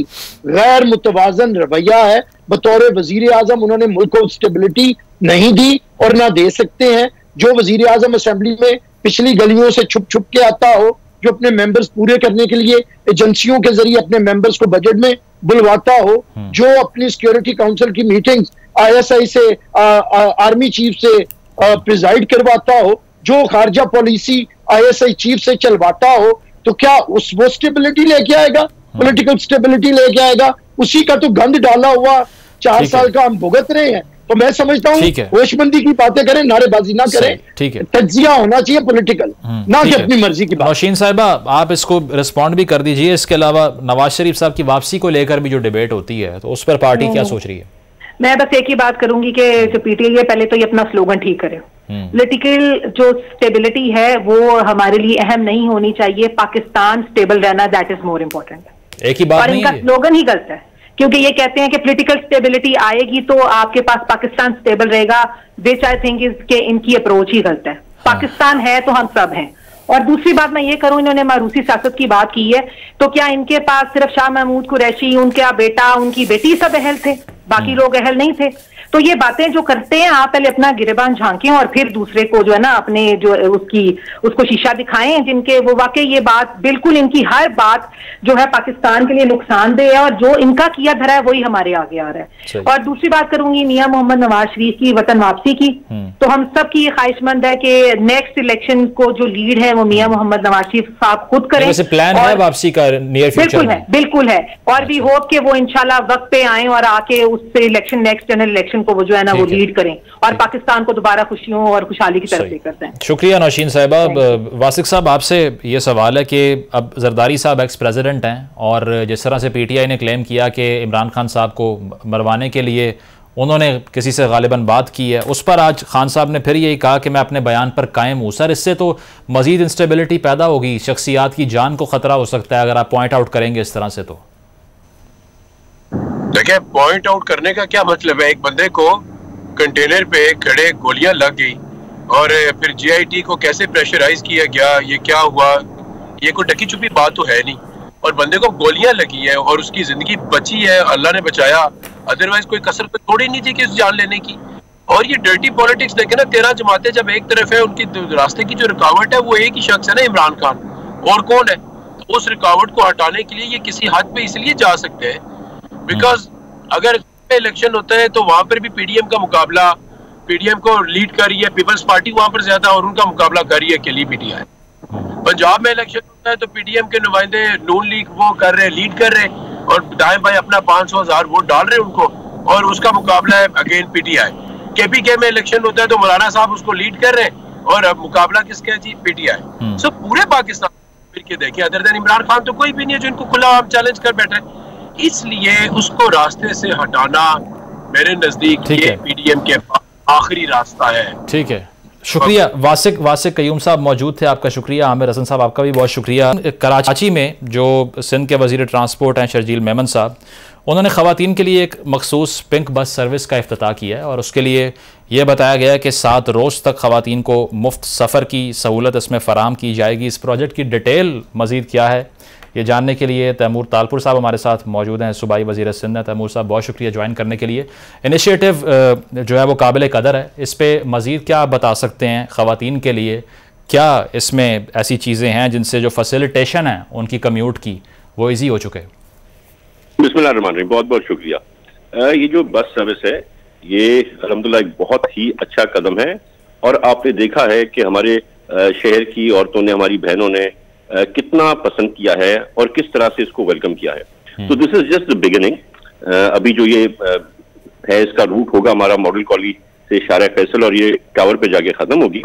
[SPEAKER 2] गैर मुतवाजन रवैया है। बतौर वजीर आजम उन्होंने मुल्क को स्टेबिलिटी नहीं दी और ना दे सकते हैं। जो वजीर आजम असेंबली में पिछली गलियों से छुप छुप के आता हो, जो अपने मेंबर्स पूरे करने के लिए एजेंसियों के जरिए अपने मेंबर्स को बजट में बुलवाता हो, जो अपनी सिक्योरिटी काउंसिल की मीटिंग्स ISI से आर्मी चीफ से प्रिजाइड करवाता हो, जो खारजा पॉलिसी ISI चीफ से चलवाता हो, तो क्या वो स्टेबिलिटी लेके आएगा? पॉलिटिकल स्टेबिलिटी लेके आएगा? उसी का तो गंद डाला हुआ 4 साल का हम भुगत रहे हैं। तो मैं समझता हूँ होशमंदी की बातें करें, नारेबाजी ना करें, तज्जिया होना चाहिए पॉलिटिकल, ना कि अपनी मर्जी की बात।
[SPEAKER 1] नौशीन साहिबा, आप इसको रिस्पॉन्ड भी कर दीजिए। इसके अलावा नवाज शरीफ साहब की वापसी को लेकर भी जो डिबेट होती है, तो उस पर पार्टी क्या सोच रही है?
[SPEAKER 3] मैं बस एक ही बात करूंगी कि जो PTI है, पहले तो ये अपना स्लोगन ठीक करे। पॉलिटिकल जो स्टेबिलिटी है वो हमारे लिए अहम नहीं होनी चाहिए, पाकिस्तान स्टेबल रहना दैट इज मोर इम्पोर्टेंट।
[SPEAKER 1] एक ही बात
[SPEAKER 3] और इनका स्लोगन ही गलत है, क्योंकि ये कहते हैं कि पॉलिटिकल स्टेबिलिटी आएगी तो आपके पास पाकिस्तान स्टेबल रहेगा, विच आई थिंक इज के इनकी अप्रोच ही गलत है। पाकिस्तान है तो हम सब हैं। और दूसरी बात मैं ये करूं, इन्होंने मारूसी सियासत की बात की है, तो क्या इनके पास सिर्फ शाह महमूद कुरैशी, उनका बेटा, उनकी बेटी सब अहल थे, बाकी लोग अहल नहीं थे? तो ये बातें जो करते हैं, आप पहले अपना गिरेबान झांकें और फिर दूसरे को जो है ना अपने जो उसको शीशा दिखाएं, जिनके वो वाकई ये बात बिल्कुल, इनकी हर बात जो है पाकिस्तान के लिए नुकसानदेह है, और जो इनका किया धरा है वही हमारे आगे आ रहा है। और दूसरी बात करूंगी मियां मोहम्मद नवाज शरीफ की वतन वापसी की, तो हम सब की ये ख्वाहिशमंद है कि नेक्स्ट इलेक्शन को जो लीड है वो मियां मोहम्मद नवाज शरीफ साहब खुद करें।
[SPEAKER 1] प्लान है वापसी का नियर फ्यूचर में?
[SPEAKER 3] बिल्कुल है। और भी होप कि वो इंशाल्लाह वक्त पे आए और आके उससे इलेक्शन, नेक्स्ट जनरल इलेक्शन को वो जो है ना वो लीड करें और पाकिस्तान को दोबारा खुशियों और खुशहाली की तरफ लेकर जाएं।
[SPEAKER 1] शुक्रिया नौशीन साहिबा। वासिक साहब, आपसे ये सवाल है कि अब जरदारी साहब एक्स प्रेसिडेंट हैं, और जिस तरह से PTI ने क्लेम किया कि इमरान खान साहब को मरवाने के लिए उन्होंने किसी से गालिबन बात की है, उस पर आज खान साहब ने फिर यही कहा कि मैं अपने बयान पर कायम हूँ। सर, इससे तो मजीद इंस्टेबिलिटी पैदा होगी, शख्सियात की जान को खतरा हो सकता है अगर आप पॉइंट आउट करेंगे इस तरह से। तो
[SPEAKER 4] देखिए, पॉइंट आउट करने का क्या मतलब है? एक बंदे को कंटेनर पे खड़े गोलियां लग गई और फिर GIT को कैसे प्रेशराइज किया गया, ये क्या हुआ, ये कोई ढकी छुपी बात तो है नहीं। और बंदे को गोलियां लगी है और उसकी जिंदगी बची है, अल्लाह ने बचाया, अदरवाइज कोई कसर पे थोड़ी नहीं थी कि उस जान लेने की। और ये डर्टी पॉलिटिक्स देखे ना, 13 जमातें जब एक तरफ है, उनकी रास्ते की जो रुकावट है वो एक ही शख्स है ना, इमरान खान, और कौन है? तो उस रुकावट को हटाने के लिए ये किसी हद पे इसलिए जा सकते हैं बिकॉज अगर इलेक्शन होता है तो वहां पर भी PDM का मुकाबला, PDM को लीड कर रही है पीपल्स पार्टी वहां पर ज्यादा, और उनका मुकाबला कर रही है अकेली PTI। पंजाब में इलेक्शन होता है तो PDM के नुमाइंदे नून लीग वो कर रहे, लीड कर रहे, और दाएं बाएं अपना 500,000 वोट डाल रहे उनको, और उसका मुकाबला है अगेन PTI। KPK में इलेक्शन होता है तो मौलाना साहब उसको लीड कर रहे हैं, और अब मुकाबला किसका है जी? PTI। सो पूरे पाकिस्तान फिर के देखें, अदर देन इमरान खान तो कोई भी नहीं है जो इनको खुला आम चैलेंज कर बैठे, इसलिए उसको रास्ते से हटाना मेरे नजदीक ये PDM के आखिरी रास्ता है।
[SPEAKER 1] ठीक है, शुक्रिया। वासिक कयूम साहब मौजूद थे, आपका शुक्रिया। आमिर हसन साहब आपका भी बहुत शुक्रिया। कराची में जो सिंध के वज़ीर ट्रांसपोर्ट हैं शर्जील मेमन साहब, उन्होंने ख़वातीन के लिए एक मखसूस पिंक बस सर्विस का इफ्तिताह किया है और उसके लिए यह बताया गया है कि 7 रोज़ तक ख़वातीन को मुफ्त सफ़र की सहूलत इसमें फ़राहम की जाएगी। इस प्रोजेक्ट की डिटेल मज़ीद क्या है ये जानने के लिए तैमूर तालपुर साहब हमारे साथ मौजूद हैं, सूबाई वज़ीर सिंध। तैमूर साहब बहुत शुक्रिया ज्वाइन करने के लिए। इनिशिएटिव जो है वो काबिल कदर है, इस पर मज़ीद क्या आप बता सकते हैं? ख़वातीन के लिए क्या इसमें ऐसी चीज़ें हैं जिनसे जो फैसिलिटेशन है उनकी कम्यूट की वो ईजी हो चुके?
[SPEAKER 5] बिस्मिल्लाहिर्रहमानिर्रहीम, बहुत बहुत शुक्रिया। ये जो बस सर्विस है ये अल्हम्दुलिल्लाह एक बहुत ही अच्छा कदम है, और आपने देखा है कि हमारे शहर की औरतों ने, हमारी बहनों ने कितना पसंद किया है और किस तरह से इसको वेलकम किया है। तो this is just the beginning. अभी जो ये है इसका रूट होगा हमारा मॉडल कॉलोनी से शारा फैसल, और ये टावर पे जाके खत्म होगी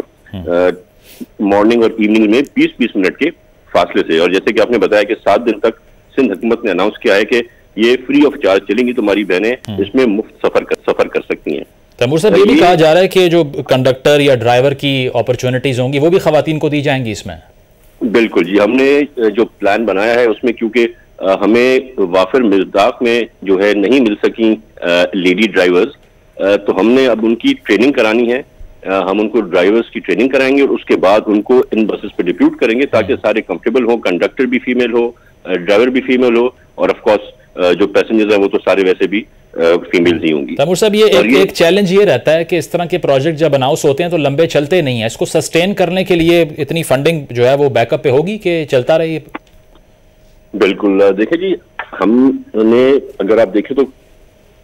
[SPEAKER 5] मॉर्निंग और इवनिंग में 20-20 मिनट के फासले से। और जैसे कि आपने बताया कि 7 दिन तक सिंध हुकूमत ने अनाउंस किया है कि ये फ्री ऑफ चार्ज चलेंगी, तो हमारी बहनें इसमें मुफ्त सफर कर सकती हैं।
[SPEAKER 1] तैमूर साहब, ये भी कहा जा रहा है कि जो कंडक्टर या ड्राइवर की अपॉर्चुनिटीज होंगी वो भी खवातीन को दी जाएंगी इसमें?
[SPEAKER 5] बिल्कुल जी, हमने जो प्लान बनाया है उसमें क्योंकि हमें वाफिर मिज़दाक में जो है नहीं मिल सकी लेडी ड्राइवर्स, तो हमने अब उनकी ट्रेनिंग करानी है। हम उनको ड्राइवर्स की ट्रेनिंग कराएंगे और उसके बाद उनको इन बसेस पे डिप्यूट करेंगे ताकि सारे कंफर्टेबल हो, कंडक्टर भी फीमेल हो, ड्राइवर भी फीमेल हो, और ऑफ कोर्स जो पैसेंजर्स हैं वो तो सारे वैसे भी फीमेल ही होंगी।
[SPEAKER 1] तैमूर साहब, ये एक चैलेंज ये रहता है कि इस तरह के प्रोजेक्ट जब अनाउंस होते हैं तो लंबे चलते नहीं है। इसको सस्टेन करने के लिए इतनी फंडिंग जो है वो बैकअप पे होगी कि चलता रहे?
[SPEAKER 5] बिल्कुल, देखिए जी, हमने अगर आप देखें तो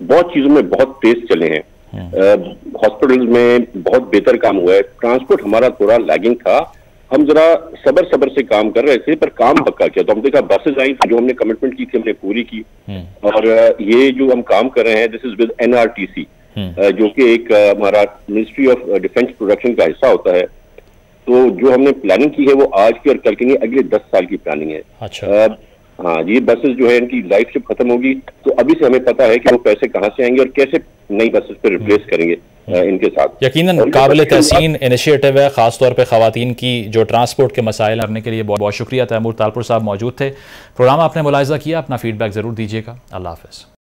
[SPEAKER 5] बहुत चीजों में बहुत तेज चले हैं। हॉस्पिटल्स में बहुत बेहतर काम हुआ है। ट्रांसपोर्ट हमारा थोड़ा लैगिंग था, हम जरा सबर से काम कर रहे थे, पर काम पक्का किया। तो हम देखा बसेज आई, जो हमने कमिटमेंट की थी हमने पूरी की। और ये जो हम काम कर रहे हैं दिस इज विद NRTC, जो कि एक हमारा मिनिस्ट्री ऑफ डिफेंस प्रोडक्शन का हिस्सा होता है। तो जो हमने प्लानिंग की है वो आज की और कल की नहीं, अगले 10 साल की प्लानिंग है।
[SPEAKER 1] अच्छा।
[SPEAKER 5] हाँ, ये बसेस जो है इनकी लाइफ जब खत्म होगी तो अभी से हमें पता है कि वो पैसे कहाँ से आएंगे और कैसे नई बसेस पे रिप्लेस करेंगे इनके साथ।
[SPEAKER 1] यकीनन काबिल तहसीन इनिशिएटिव है, खासतौर पे खवातीन की जो ट्रांसपोर्ट के मसाइल करने के लिए बहुत बहुत शुक्रिया। तैमूर तालपुर साहब मौजूद थे, प्रोग्राम आपने मुलाहिजा किया, अपना फीडबैक ज़रूर दीजिएगा। अल्लाह हाफ़िज़।